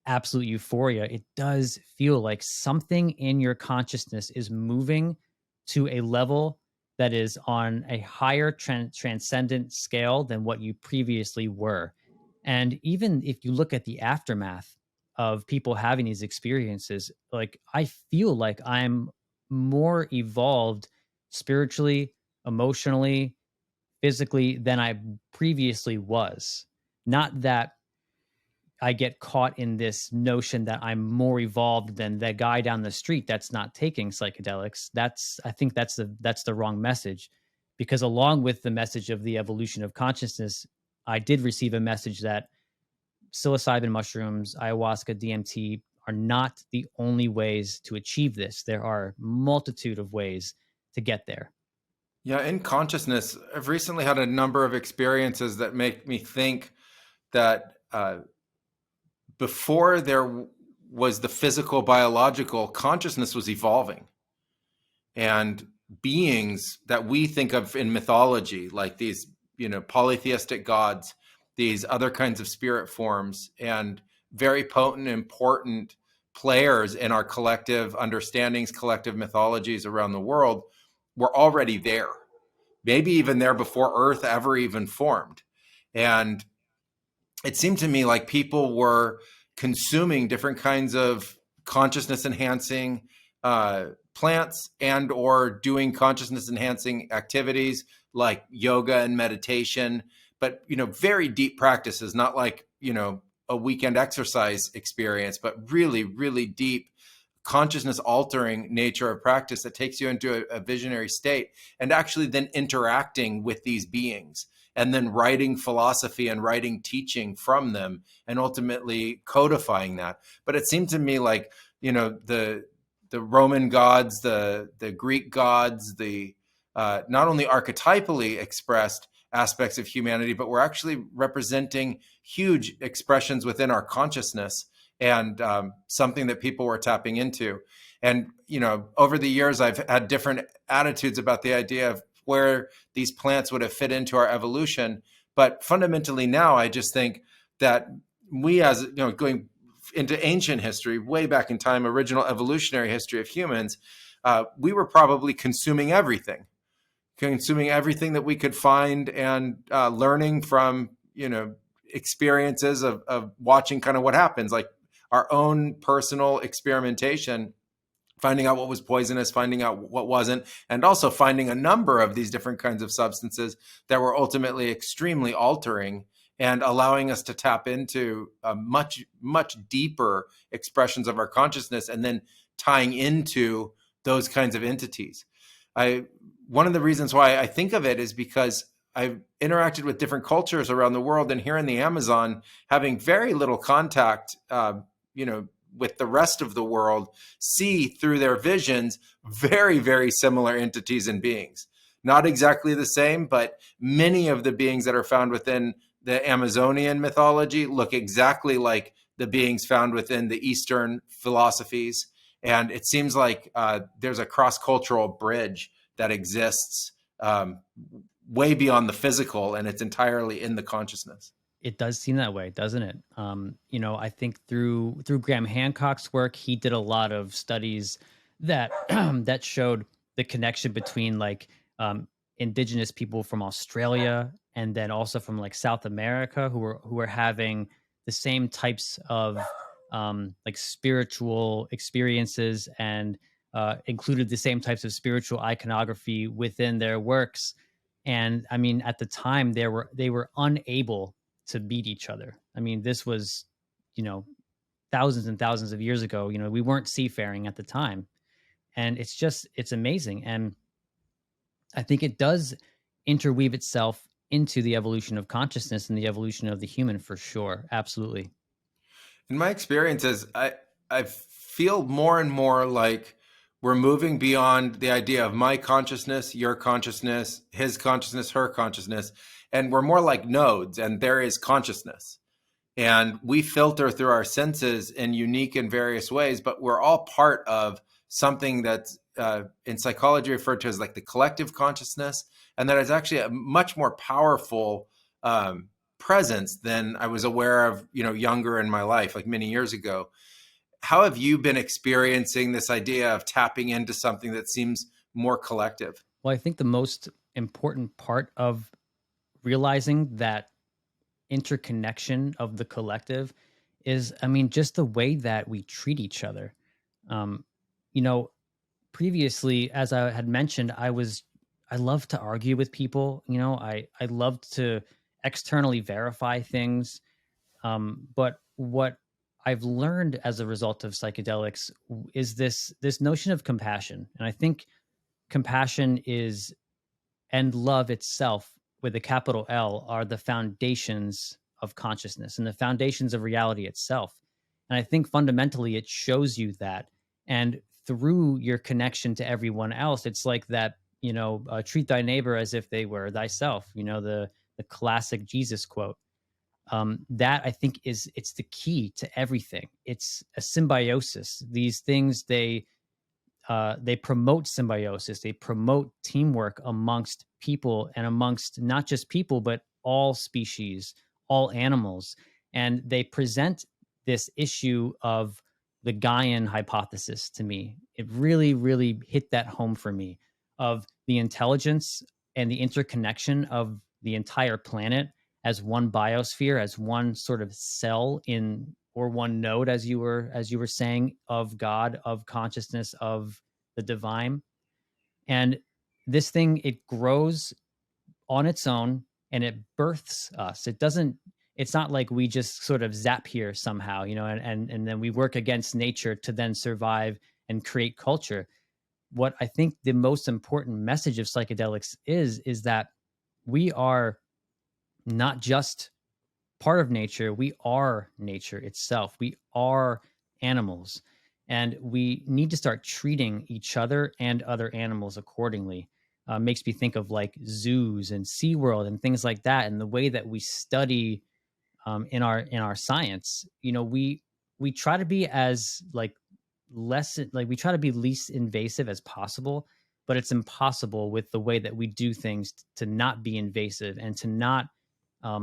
Speaker 1: absolute euphoria. It does feel like something in your consciousness is moving to a level that is on a higher transcendent scale than what you previously were. And even if you look at the aftermath of people having these experiences, like I feel like I'm more evolved spiritually, emotionally, physically than I previously was. Not that I get caught in this notion that I'm more evolved than the guy down the street that's not taking psychedelics. I think that's the wrong message, because along with the message of the evolution of consciousness, I did receive a message that psilocybin mushrooms, ayahuasca, DMT are not the only ways to achieve this. There are multitude of ways to get there.
Speaker 2: Yeah, in consciousness, I've recently had a number of experiences that make me think that before there was the physical, biological, consciousness was evolving. And beings that we think of in mythology, like these, polytheistic gods, these other kinds of spirit forms, and very potent, important players in our collective understandings, collective mythologies around the world, were already there. Maybe even there before Earth ever even formed. And it seemed to me like people were consuming different kinds of consciousness enhancing plants and or doing consciousness enhancing activities like yoga and meditation, but very deep practices, not like a weekend exercise experience, but really, really deep consciousness altering nature of practice that takes you into a visionary state, and actually then interacting with these beings and then writing philosophy and writing teaching from them and ultimately codifying that. But it seemed to me like, the Roman gods, the Greek gods, the not only archetypally expressed, aspects of humanity, but we're actually representing huge expressions within our consciousness, and something that people were tapping into. And, over the years, I've had different attitudes about the idea of where these plants would have fit into our evolution. But fundamentally now, I just think that we, as going into ancient history, way back in time, original evolutionary history of humans, we were probably consuming everything that we could find, and learning from, experiences of watching kind of what happens, like our own personal experimentation, finding out what was poisonous, finding out what wasn't, and also finding a number of these different kinds of substances that were ultimately extremely altering and allowing us to tap into much, much deeper expressions of our consciousness, and then tying into those kinds of entities. One of the reasons why I think of it is because I've interacted with different cultures around the world, and here in the Amazon, having very little contact, with the rest of the world, see through their visions very, very similar entities and beings. Not exactly the same, but many of the beings that are found within the Amazonian mythology look exactly like the beings found within the Eastern philosophies. And it seems like there's a cross-cultural bridge that exists way beyond the physical, and it's entirely in the consciousness.
Speaker 1: It does seem that way, doesn't it? I think through Graham Hancock's work, he did a lot of studies that that showed the connection between indigenous people from Australia, and then also from South America, who were having the same types of spiritual experiences, and included the same types of spiritual iconography within their works. And I mean, at the time, they were unable to beat each other. I mean, this was, thousands and thousands of years ago. We weren't seafaring at the time, and it's amazing. And I think it does interweave itself into the evolution of consciousness and the evolution of the human, for sure. Absolutely.
Speaker 2: In my experiences, I feel more and more like we're moving beyond the idea of my consciousness, your consciousness, his consciousness, her consciousness, and we're more like nodes, and there is consciousness. And we filter through our senses in unique and various ways, but we're all part of something that's in psychology referred to as like the collective consciousness, and that is actually a much more powerful presence than I was aware of, younger in my life, like many years ago. How have you been experiencing this idea of tapping into something that seems more collective?
Speaker 1: Well, I think the most important part of realizing that interconnection of the collective is, I mean, just the way that we treat each other. Um, Previously, as I had mentioned, I love to argue with people. I love to externally verify things. But what I've learned as a result of psychedelics is this notion of compassion. And I think compassion is, and love itself with a capital L, are the foundations of consciousness and the foundations of reality itself. And I think fundamentally it shows you that. And through your connection to everyone else, it's like that, treat thy neighbor as if they were thyself, the classic Jesus quote. That I think it's the key to everything. It's a symbiosis. These things, they promote symbiosis. They promote teamwork amongst people, and amongst not just people, but all species, all animals. And they present this issue of the Gaian hypothesis to me. It really, really hit that home for me, of the intelligence and the interconnection of the entire planet as one biosphere, as one sort of cell in, or one node, as you were saying, of God, of consciousness, of the divine. And this thing, it grows on its own, and it births us. It's not like we just sort of zap here somehow, and then we work against nature to then survive and create culture. What I think the most important message of psychedelics is that we are not just part of nature, we are nature itself. We are animals, and we need to start treating each other and other animals accordingly. makes me think of like zoos and SeaWorld and things like that, and the way that we study in our science. We try to be as like less like we try to be least invasive as possible, but it's impossible with the way that we do things to not be invasive and to not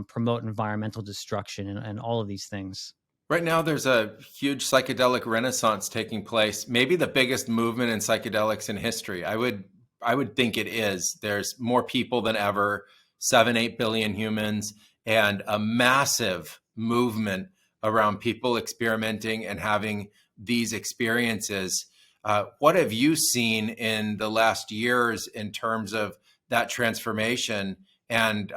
Speaker 1: promote environmental destruction and all of these things.
Speaker 2: Right now, there's a huge psychedelic renaissance taking place. Maybe the biggest movement in psychedelics in history. I would think it is. There's more people than ever, 7, 8 billion humans, and a massive movement around people experimenting and having these experiences. What have you seen in the last years in terms of that transformation? And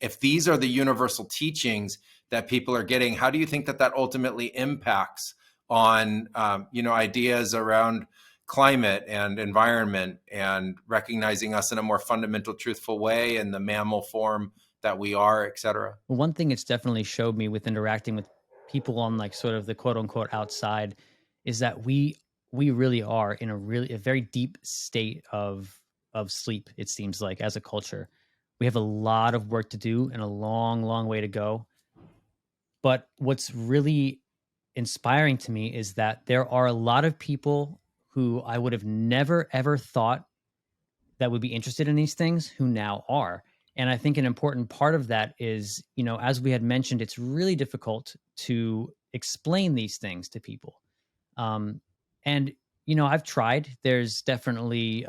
Speaker 2: if these are the universal teachings that people are getting, how do you think that that ultimately impacts on ideas around climate and environment and recognizing us in a more fundamental, truthful way in the mammal form that we are, et cetera?
Speaker 1: Well, one thing it's definitely showed me with interacting with people on like sort of the quote unquote outside is that we really are in a very deep state of sleep. It seems like as a culture, we have a lot of work to do and a long, long way to go. But what's really inspiring to me is that there are a lot of people who I would have never ever thought that would be interested in these things who now are. And I think an important part of that is, as we had mentioned, it's really difficult to explain these things to people. And I've tried. There's definitely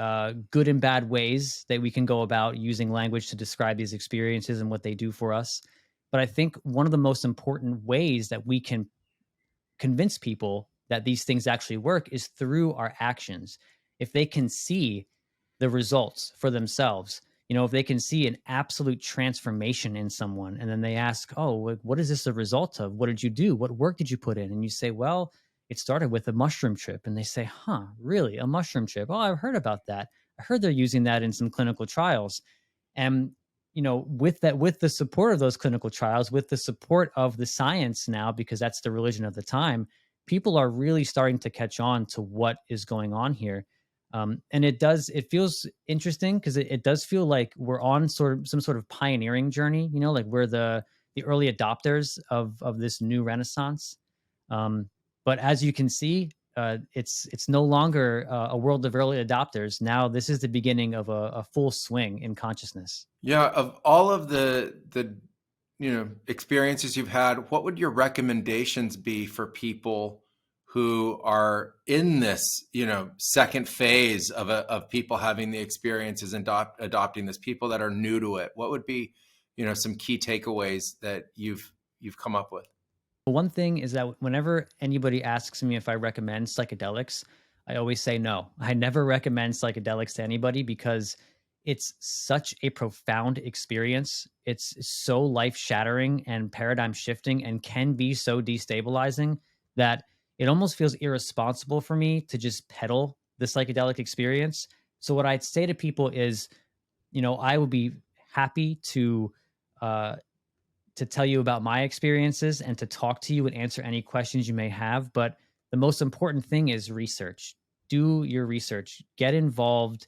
Speaker 1: good and bad ways that we can go about using language to describe these experiences and what they do for us. But I think one of the most important ways that we can convince people that these things actually work is through our actions. If they can see the results for themselves, if they can see an absolute transformation in someone, and then they ask, oh, what is this a result of? What did you do? What work did you put in? And you say, well, it started with a mushroom trip. And they say, huh, really? A mushroom trip? Oh, I've heard about that. I heard they're using that in some clinical trials. And with the support of those clinical trials, with the support of the science now, because that's the religion of the time, people are really starting to catch on to what is going on here. And it feels interesting because it does feel like we're on some sort of pioneering journey, like we're the early adopters of this new renaissance. But as you can see, it's no longer a world of early adopters. Now this is the beginning of a full swing in consciousness.
Speaker 2: Yeah, of all of the experiences you've had, what would your recommendations be for people who are in this second phase of people having the experiences and adopting this, people that are new to it? What would be some key takeaways that you've come up with?
Speaker 1: One thing is that whenever anybody asks me if I recommend psychedelics, I always say no. I never recommend psychedelics to anybody because it's such a profound experience. It's so life shattering and paradigm shifting and can be so destabilizing that it almost feels irresponsible for me to just peddle the psychedelic experience. So what I'd say to people is, I would be happy to tell you about my experiences and to talk to you and answer any questions you may have. But the most important thing is research. Do your research, get involved,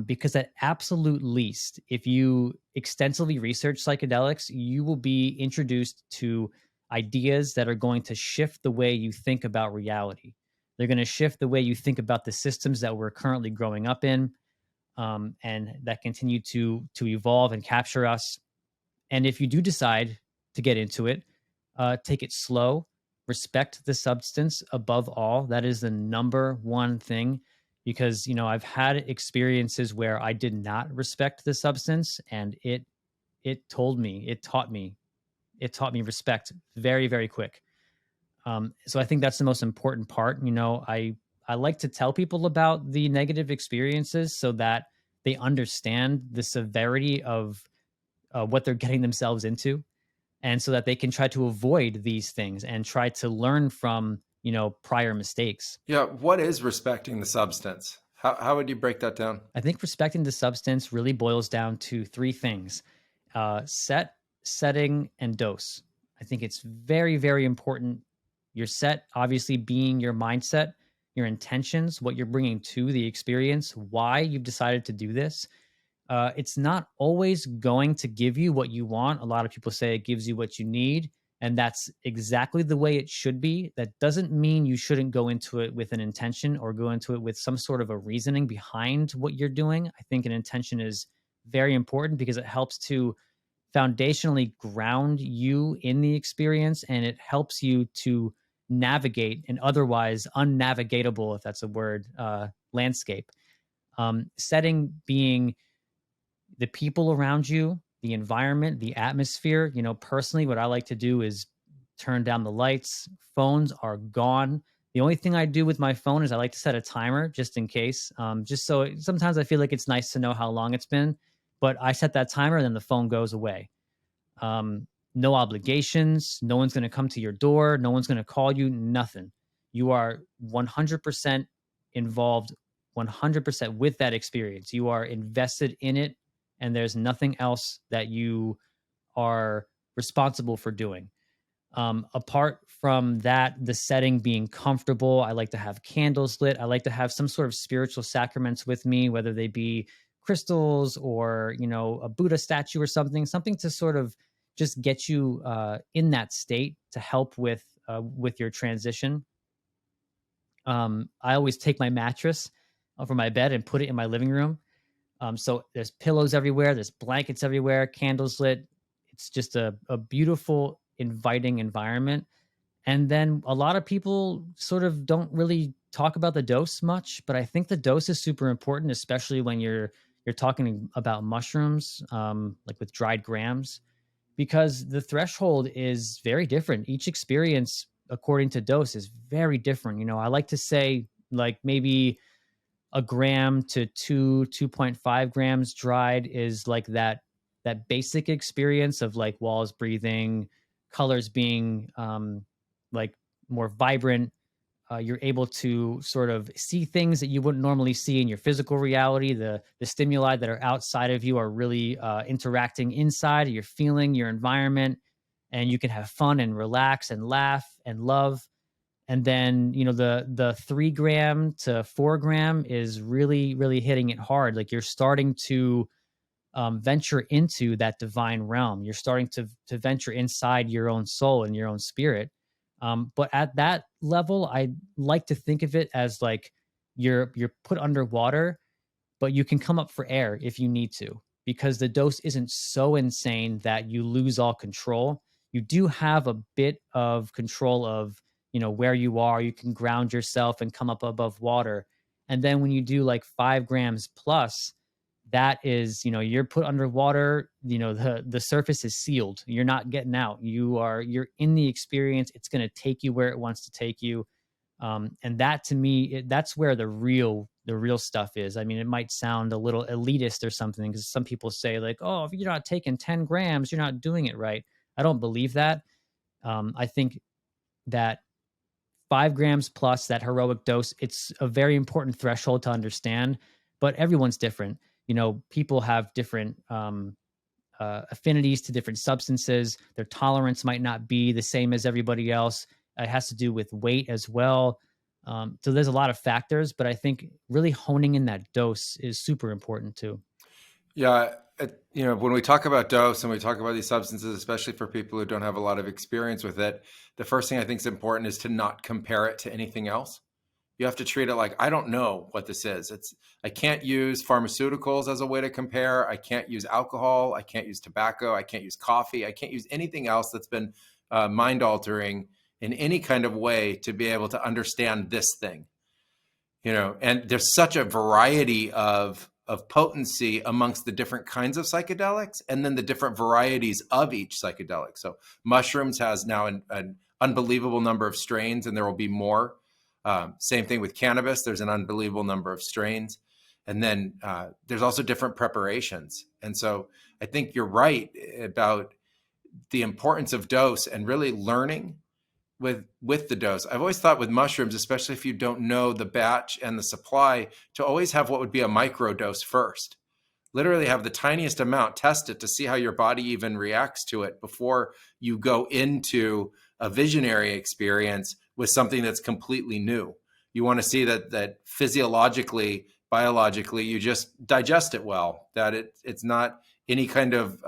Speaker 1: because at absolute least, if you extensively research psychedelics, you will be introduced to ideas that are going to shift the way you think about reality. They're going to shift the way you think about the systems that we're currently growing up in, and that continue to evolve and capture us. And if you do decide to get into it, take it slow, respect the substance above all. That is the number one thing, because, I've had experiences where I did not respect the substance, and it taught me respect very, very quick. So I think that's the most important part. I like to tell people about the negative experiences so that they understand the severity of what they're getting themselves into, and so that they can try to avoid these things and try to learn from prior mistakes.
Speaker 2: Yeah, what is respecting the substance? How would you break that down?
Speaker 1: I think respecting the substance really boils down to three things: setting, and dose. I think it's very, very important. Your set obviously being your mindset. your intentions, what you're bringing to the experience, why you've decided to do this, it's not always going to give you what you want. A lot of people say it gives you what you need, and that's exactly the way it should be. That doesn't mean you shouldn't go into it with an intention or go into it with some sort of a reasoning behind what you're doing. I think an intention is very important because it helps to foundationally ground you in the experience, and it helps you to navigate an otherwise unnavigatable, if that's a word, landscape. Setting being the people around you, the environment, the atmosphere. Personally, what I like to do is turn down the lights. Phones are gone. The only thing I do with my phone is I like to set a timer just in case. Just so sometimes I feel like it's nice to know how long it's been, but I set that timer and then the phone goes away. No obligations. No one's going to come to your door. No one's going to call you. Nothing. You are 100% involved, 100% with that experience. You are invested in it, and there's nothing else that you are responsible for doing. Apart from that, the setting being comfortable, I like to have candles lit. I like to have some sort of spiritual sacraments with me, whether they be crystals or, a Buddha statue or something to sort of just get you in that state to help with your transition. I always take my mattress from my bed and put it in my living room. So there's pillows everywhere, there's blankets everywhere, candles lit. It's just a beautiful, inviting environment. And then a lot of people sort of don't really talk about the dose much, but I think the dose is super important, especially when you're talking about mushrooms, like with dried grams, because the threshold is very different. Each experience, according to dose, is very different. I like to say like maybe a gram to 2.5 grams dried is like that basic experience of like walls breathing, colors being like more vibrant. You're able to sort of see things that you wouldn't normally see in your physical reality. The stimuli that are outside of you are really interacting inside. You're feeling your environment, and you can have fun and relax and laugh and love. And then, the 3 gram to 4 gram is really, really hitting it hard. Like you're starting to venture into that divine realm. You're starting to venture inside your own soul and your own spirit. But at that level, I like to think of it as like you're put underwater, but you can come up for air if you need to, because the dose isn't so insane that you lose all control. You do have a bit of control of, where you are. You can ground yourself and come up above water. And then when you do like 5 grams plus, that is, you're put underwater, the surface is sealed. You're not getting out. You're in the experience. It's going to take you where it wants to take you. And that to me, that's where the real stuff is. I mean, it might sound a little elitist or something, because some people say like, oh, if you're not taking 10 grams, you're not doing it right. I don't believe that. I think that 5 grams plus, that heroic dose, it's a very important threshold to understand, but everyone's different. People have different affinities to different substances. Their tolerance might not be the same as everybody else. It has to do with weight as well. So there's a lot of factors, but I think really honing in that dose is super important too.
Speaker 2: Yeah. When we talk about dose and we talk about these substances, especially for people who don't have a lot of experience with it, the first thing I think is important is to not compare it to anything else. You have to treat it like, I don't know what this is. I can't use pharmaceuticals as a way to compare. I can't use alcohol. I can't use tobacco. I can't use coffee. I can't use anything else that's been mind altering in any kind of way to be able to understand this thing. And there's such a variety of potency amongst the different kinds of psychedelics, and then the different varieties of each psychedelic. So mushrooms has now an unbelievable number of strains, and there will be more. Same thing with cannabis. There's an unbelievable number of strains. And then there's also different preparations. And so I think you're right about the importance of dose and really learning with the dose. I've always thought with mushrooms, especially if you don't know the batch and the supply, to always have what would be a micro dose first. Literally have the tiniest amount, test it to see how your body even reacts to it before you go into a visionary experience with something that's completely new. You want to see that physiologically, biologically, you just digest it well, that it's not any kind of,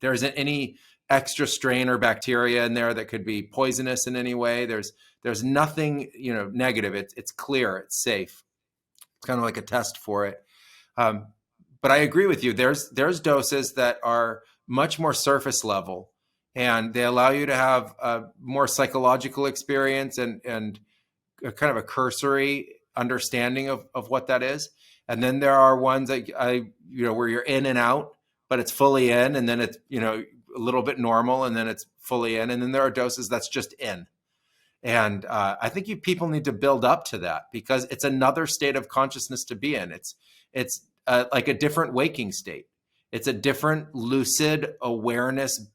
Speaker 2: there isn't any extra strain or bacteria in there that could be poisonous in any way. There's nothing, negative. It's clear, it's safe. It's kind of like a test for it. But I agree with you. There's doses that are much more surface level, and they allow you to have a more psychological experience and a kind of a cursory understanding of what that is. And then there are ones that where you're in and out, but it's fully in, and then it's, a little bit normal, and then it's fully in. And then there are doses that's just in. And I think people need to build up to that, because it's another state of consciousness to be in. It's like a different waking state. It's a different lucid awareness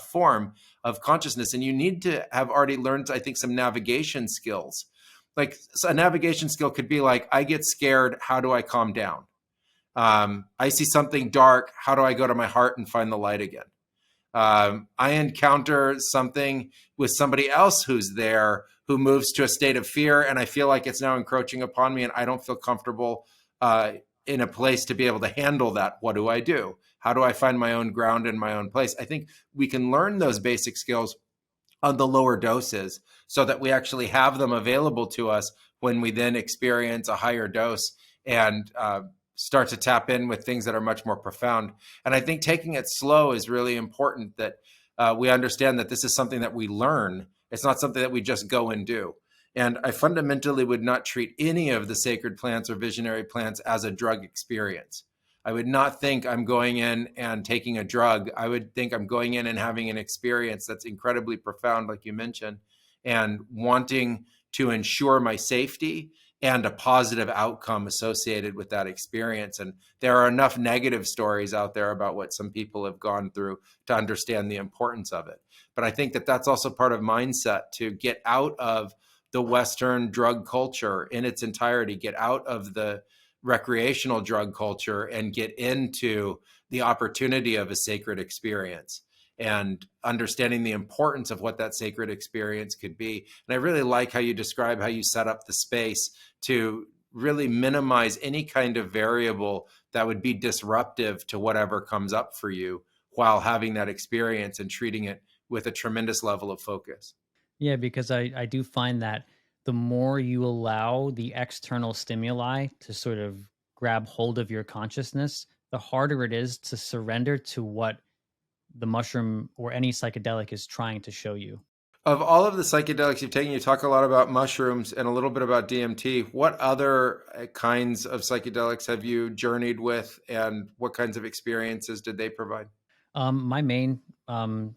Speaker 2: form of consciousness. And you need to have already learned, I think, some navigation skills. Like a navigation skill could be like, I get scared. How do I calm down? I see something dark. How do I go to my heart and find the light again? I encounter something with somebody else who's there, who moves to a state of fear, and I feel like it's now encroaching upon me, and I don't feel comfortable in a place to be able to handle that. What do I do? How do I find my own ground in my own place? I think we can learn those basic skills on the lower doses so that we actually have them available to us when we then experience a higher dose and start to tap in with things that are much more profound. And I think taking it slow is really important, that we understand that this is something that we learn. It's not something that we just go and do. And I fundamentally would not treat any of the sacred plants or visionary plants as a drug experience. I would not think I'm going in and taking a drug. I would think I'm going in and having an experience that's incredibly profound, like you mentioned, and wanting to ensure my safety and a positive outcome associated with that experience. And there are enough negative stories out there about what some people have gone through to understand the importance of it. But I think that that's also part of mindset, to get out of the Western drug culture in its entirety, get out of the recreational drug culture and get into the opportunity of a sacred experience and understanding the importance of what that sacred experience could be. And I really like how you describe how you set up the space to really minimize any kind of variable that would be disruptive to whatever comes up for you, while having that experience and treating it with a tremendous level of focus.
Speaker 1: Yeah, because I do find that the more you allow the external stimuli to sort of grab hold of your consciousness, the harder it is to surrender to what the mushroom or any psychedelic is trying to show you.
Speaker 2: Of all of the psychedelics you've taken, you talk a lot about mushrooms and a little bit about DMT. What other kinds of psychedelics have you journeyed with, and what kinds of experiences did they provide?
Speaker 1: My main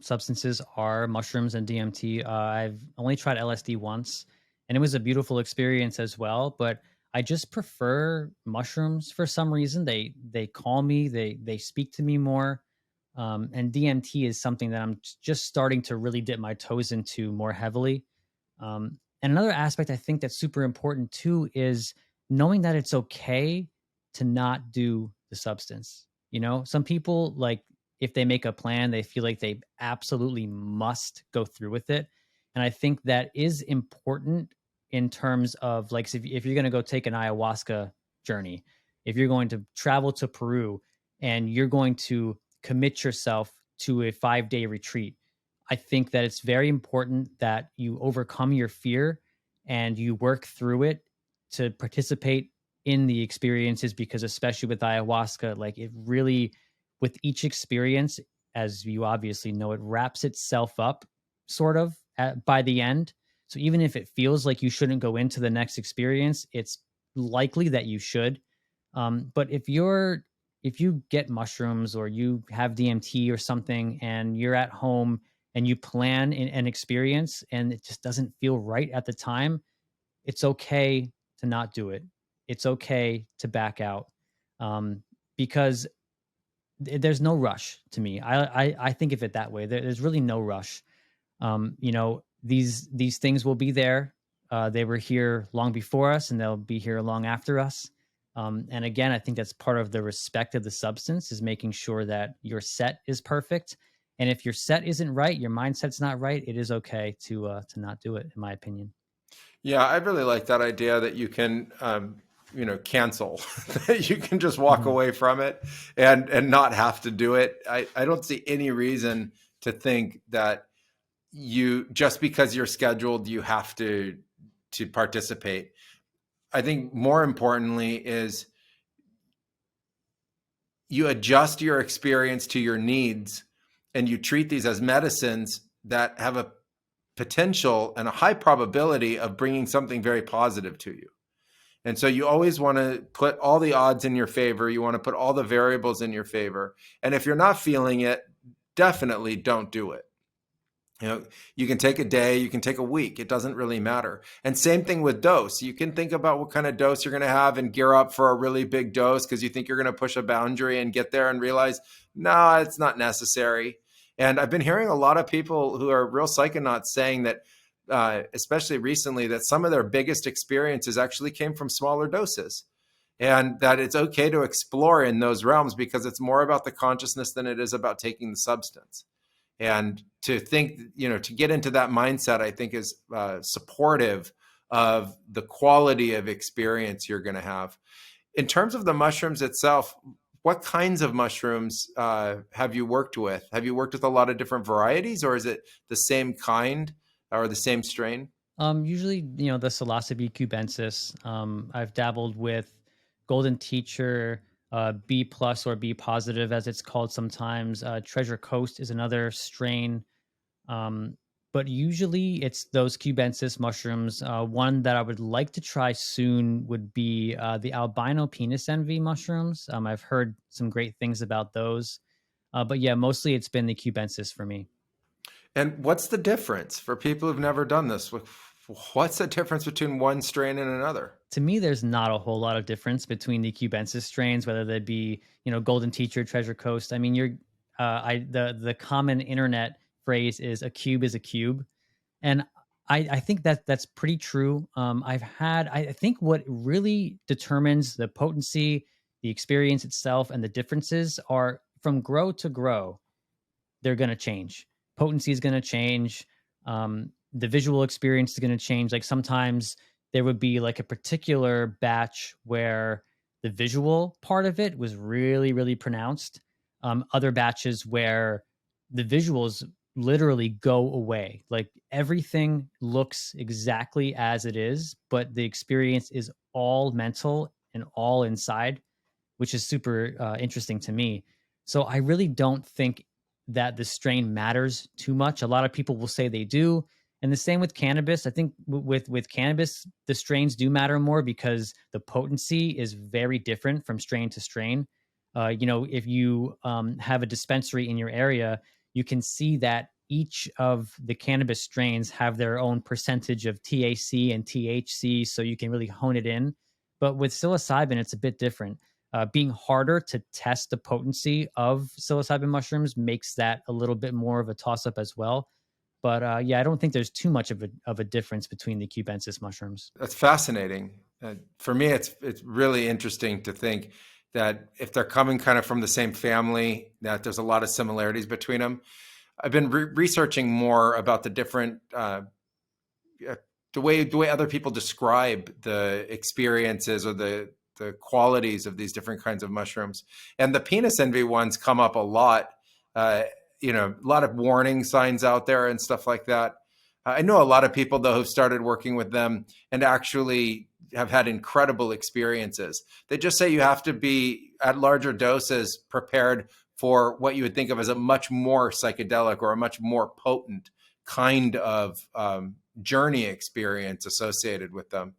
Speaker 1: substances are mushrooms and DMT. I've only tried LSD once, and it was a beautiful experience as well. But I just prefer mushrooms for some reason. They call me. They speak to me more. And DMT is something that I'm just starting to really dip my toes into more heavily. And another aspect I think that's super important too is knowing that it's okay to not do the substance. Some people, like, if they make a plan, they feel like they absolutely must go through with it. And I think that is important in terms of, like, if you're going to go take an ayahuasca journey, if you're going to travel to Peru and you're going to commit yourself to a 5-day retreat, I think that it's very important that you overcome your fear and you work through it to participate in the experiences, because especially with ayahuasca, like, it really, with each experience, as you obviously know, it wraps itself up sort of by the end. So even if it feels like you shouldn't go into the next experience, it's likely that you should. But if you get mushrooms or you have DMT or something and you're at home and you plan an experience and it just doesn't feel right at the time, it's okay to not do it. It's okay to back out, because there's no rush to me. I think of it that way. There's really no rush. These things will be there. They were here long before us, and they'll be here long after us. And again, I think that's part of the respect of the substance, is making sure that your set is perfect. And if your set isn't right, your mindset's not right, it is okay to not do it, in my opinion.
Speaker 2: Yeah, I really like that idea that you can, cancel, that you can just walk
Speaker 1: Mhm.
Speaker 2: away from it and not have to do it. I don't see any reason to think that you, just because you're scheduled, you have to participate. I think more importantly is you adjust your experience to your needs, and you treat these as medicines that have a potential and a high probability of bringing something very positive to you. And so you always want to put all the odds in your favor. You want to put all the variables in your favor. And if you're not feeling it, definitely don't do it. You can take a day, you can take a week. It doesn't really matter. And same thing with dose. You can think about what kind of dose you're going to have and gear up for a really big dose because you think you're going to push a boundary and get there and realize, no, it's not necessary. And I've been hearing a lot of people who are real psychonauts saying that, especially recently, that some of their biggest experiences actually came from smaller doses. And that it's okay to explore in those realms because it's more about the consciousness than it is about taking the substance. And to think, to get into that mindset, I think is supportive of the quality of experience you're going to have. In terms of the mushrooms itself, what kinds of mushrooms have you worked with? Have you worked with a lot of different varieties, or is it the same kind or the same strain?
Speaker 1: Usually, the psilocybe cubensis. I've dabbled with golden teacher, B plus or B positive, as it's called sometimes. Treasure Coast is another strain. Um, but usually it's those cubensis mushrooms. One that I would like to try soon would be the albino penis envy mushrooms. I've heard some great things about those. But yeah, mostly it's been the cubensis for me.
Speaker 2: And what's the difference for people who've never done this? What's the difference between one strain and another?
Speaker 1: To me, there's not a whole lot of difference between the cubensis strains, whether they be, golden teacher, treasure coast. I mean, the common internet phrase is a cube. And I think that that's pretty true. I think what really determines the potency, the experience itself, and the differences are from grow to grow. They're going to change. Potency is going to change. The visual experience is going to change. Like sometimes there would be like a particular batch where the visual part of it was really, really pronounced. Other batches where the visuals literally go away. Like everything looks exactly as it is, but the experience is all mental and all inside, which is super interesting to me. So I really don't think that the strain matters too much. A lot of people will say they do, and the same with cannabis. I think with cannabis, the strains do matter more because the potency is very different from strain to strain. If you have a dispensary in your area, you can see that each of the cannabis strains have their own percentage of TAC and THC, so you can really hone it in. But with psilocybin, it's a bit different. Being harder to test the potency of psilocybin mushrooms makes that a little bit more of a toss up as well. But yeah, I don't think there's too much of a difference between the cubensis mushrooms.
Speaker 2: That's fascinating. For me, it's really interesting to think that if they're coming kind of from the same family, that there's a lot of similarities between them. I've been researching more about the different the way other people describe the experiences or the qualities of these different kinds of mushrooms, and the penis envy ones come up a lot. Uh, a lot of warning signs out there and stuff like that. I know a lot of people though who've started working with them and actually have had incredible experiences. They just say you have to be at larger doses prepared for what you would think of as a much more psychedelic or a much more potent kind of journey experience associated with them.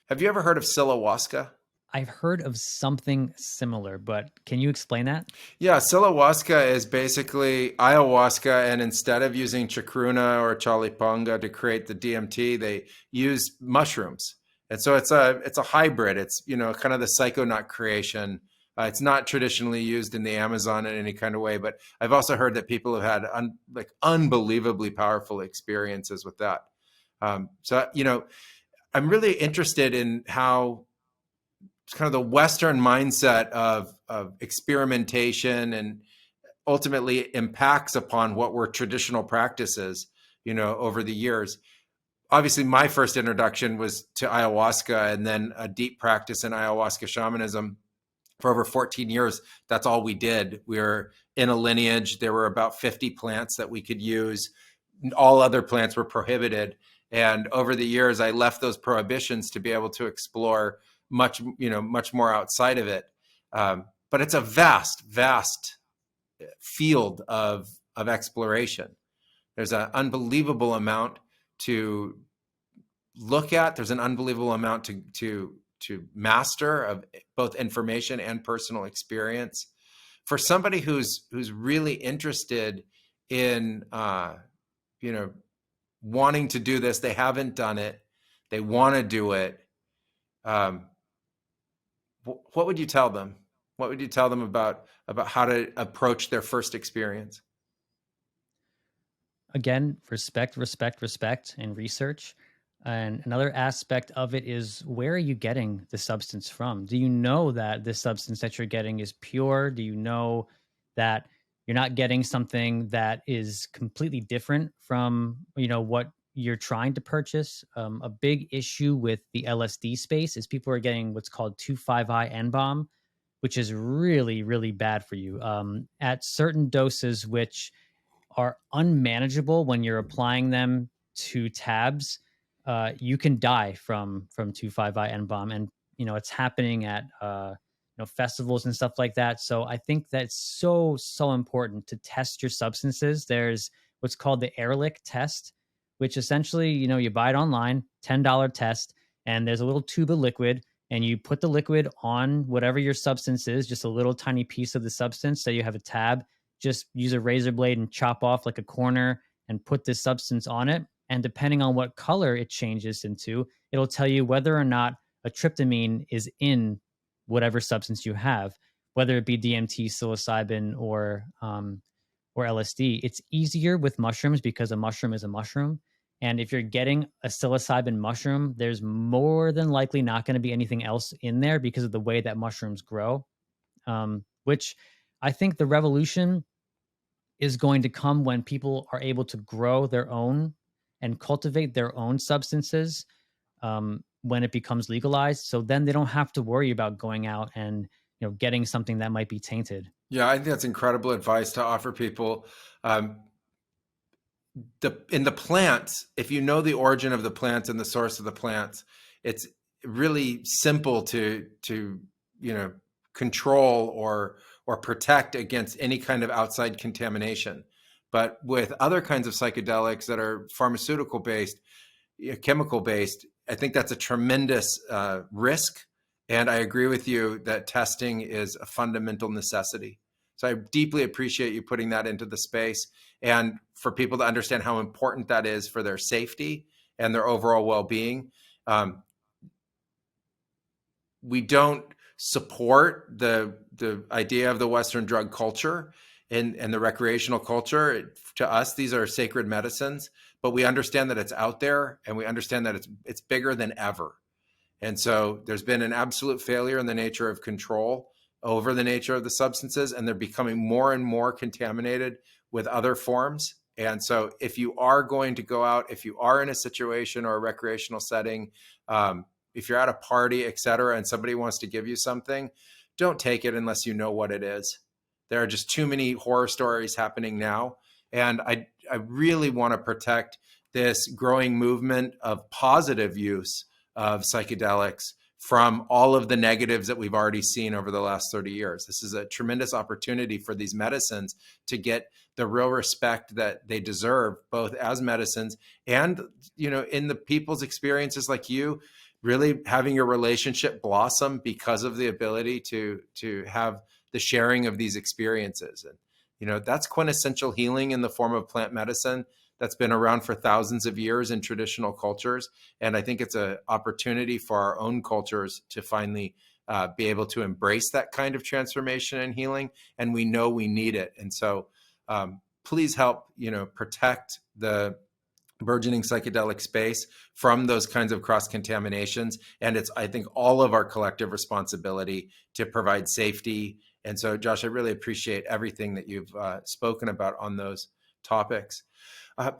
Speaker 2: Have you ever heard of Ayahuasca?
Speaker 1: I've heard of something similar, but can you explain that?
Speaker 2: Yeah, Ayahuasca is basically ayahuasca, and instead of using chacruna or chalipanga to create the DMT, they use mushrooms. And so it's a hybrid. It's kind of the psychonaut creation. It's not traditionally used in the Amazon in any kind of way, but I've also heard that people have had unbelievably powerful experiences with that. So I'm really interested in how it's kind of the Western mindset of experimentation and ultimately impacts upon what were traditional practices, over the years. obviously my first introduction was to ayahuasca, and then a deep practice in ayahuasca shamanism for over 14 years. That's all we did. We were in a lineage. There were about 50 plants that we could use. All other plants were prohibited. And over the years, I left those prohibitions to be able to explore much more outside of it. But it's a vast field of exploration. There's an unbelievable amount to look at. There's an unbelievable amount to master of both information and personal experience. For somebody who's really interested in wanting to do this, they haven't done it, they want to do it. What would you tell them? What would you tell them about how to approach their first experience?
Speaker 1: Again, respect, and research. And another aspect of it is, where are you getting the substance from? Do you know that the substance that you're getting is pure? Do you know that you're not getting something that is completely different from, what you're trying to purchase? A big issue with the LSD space is people are getting what's called 2,5-I N-bomb, which is really, really bad for you at certain doses, which are unmanageable when you're applying them to tabs. You can die from 2,5-I N-bomb, and it's happening at festivals and stuff like that. So I think that's so important to test your substances. There's what's called the Ehrlich test, which essentially, you buy it online, $10 test, and there's a little tube of liquid, and you put the liquid on whatever your substance is, just a little tiny piece of the substance. So you have a tab, just use a razor blade and chop off like a corner and put this substance on it. And depending on what color it changes into, it'll tell you whether or not a tryptamine is in whatever substance you have, whether it be DMT, psilocybin, or LSD. It's easier with mushrooms because a mushroom is a mushroom. And if you're getting a psilocybin mushroom, there's more than likely not going to be anything else in there because of the way that mushrooms grow, which I think the revolution is going to come when people are able to grow their own and cultivate their own substances when it becomes legalized. So then they don't have to worry about going out and getting something that might be tainted.
Speaker 2: Yeah, I think that's incredible advice to offer people. In the plants, if you know the origin of the plants and the source of the plants, it's really simple to control or protect against any kind of outside contamination. But with other kinds of psychedelics that are pharmaceutical based, chemical based, I think that's a tremendous risk. And I agree with you that testing is a fundamental necessity. So I deeply appreciate you putting that into the space, and for people to understand how important that is for their safety and their overall well-being. We don't support the idea of the Western drug culture and the recreational culture. To us, these are sacred medicines, but we understand that it's out there, and we understand that it's bigger than ever. And so there's been an absolute failure in the nature of control over the nature of the substances, and they're becoming more and more contaminated with other forms. And so if you are going to go out, if you are in a situation or a recreational setting, if you're at a party, et cetera, and somebody wants to give you something, don't take it unless you know what it is. There are just too many horror stories happening now. And I really want to protect this growing movement of positive use of psychedelics from all of the negatives that we've already seen over the last 30 years. This is a tremendous opportunity for these medicines to get the real respect that they deserve, both as medicines and, in the people's experiences like you, really having your relationship blossom because of the ability to have the sharing of these experiences. And, that's quintessential healing in the form of plant medicine that's been around for thousands of years in traditional cultures. And I think it's an opportunity for our own cultures to finally be able to embrace that kind of transformation and healing. And we know we need it. And so please help, protect the burgeoning psychedelic space from those kinds of cross contaminations. And it's, I think, all of our collective responsibility to provide safety. And so, Josh, I really appreciate everything that you've spoken about on those topics.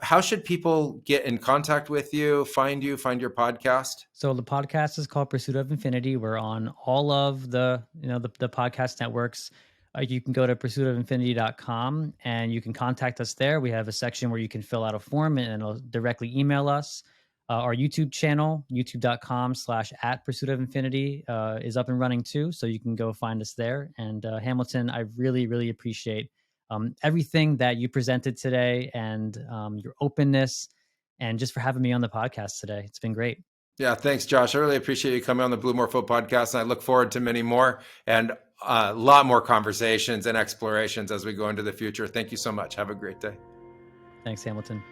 Speaker 2: How should people get in contact with you, find your podcast?
Speaker 1: So the podcast is called Pursuit of Infinity. We're on all of the podcast networks. You can go to pursuitofinfinity.com and you can contact us there. We have a section where you can fill out a form and it'll directly email us. Our YouTube channel, youtube.com/@pursuitofinfinity is up and running too. So you can go find us there. And Hamilton, I really, really appreciate everything that you presented today and your openness and just for having me on the podcast today. It's been great.
Speaker 2: Yeah, thanks, Josh. I really appreciate you coming on the Blue Morpho podcast, and I look forward to many more and a lot more conversations and explorations as we go into the future. Thank you so much. Have a great day.
Speaker 1: Thanks, Hamilton.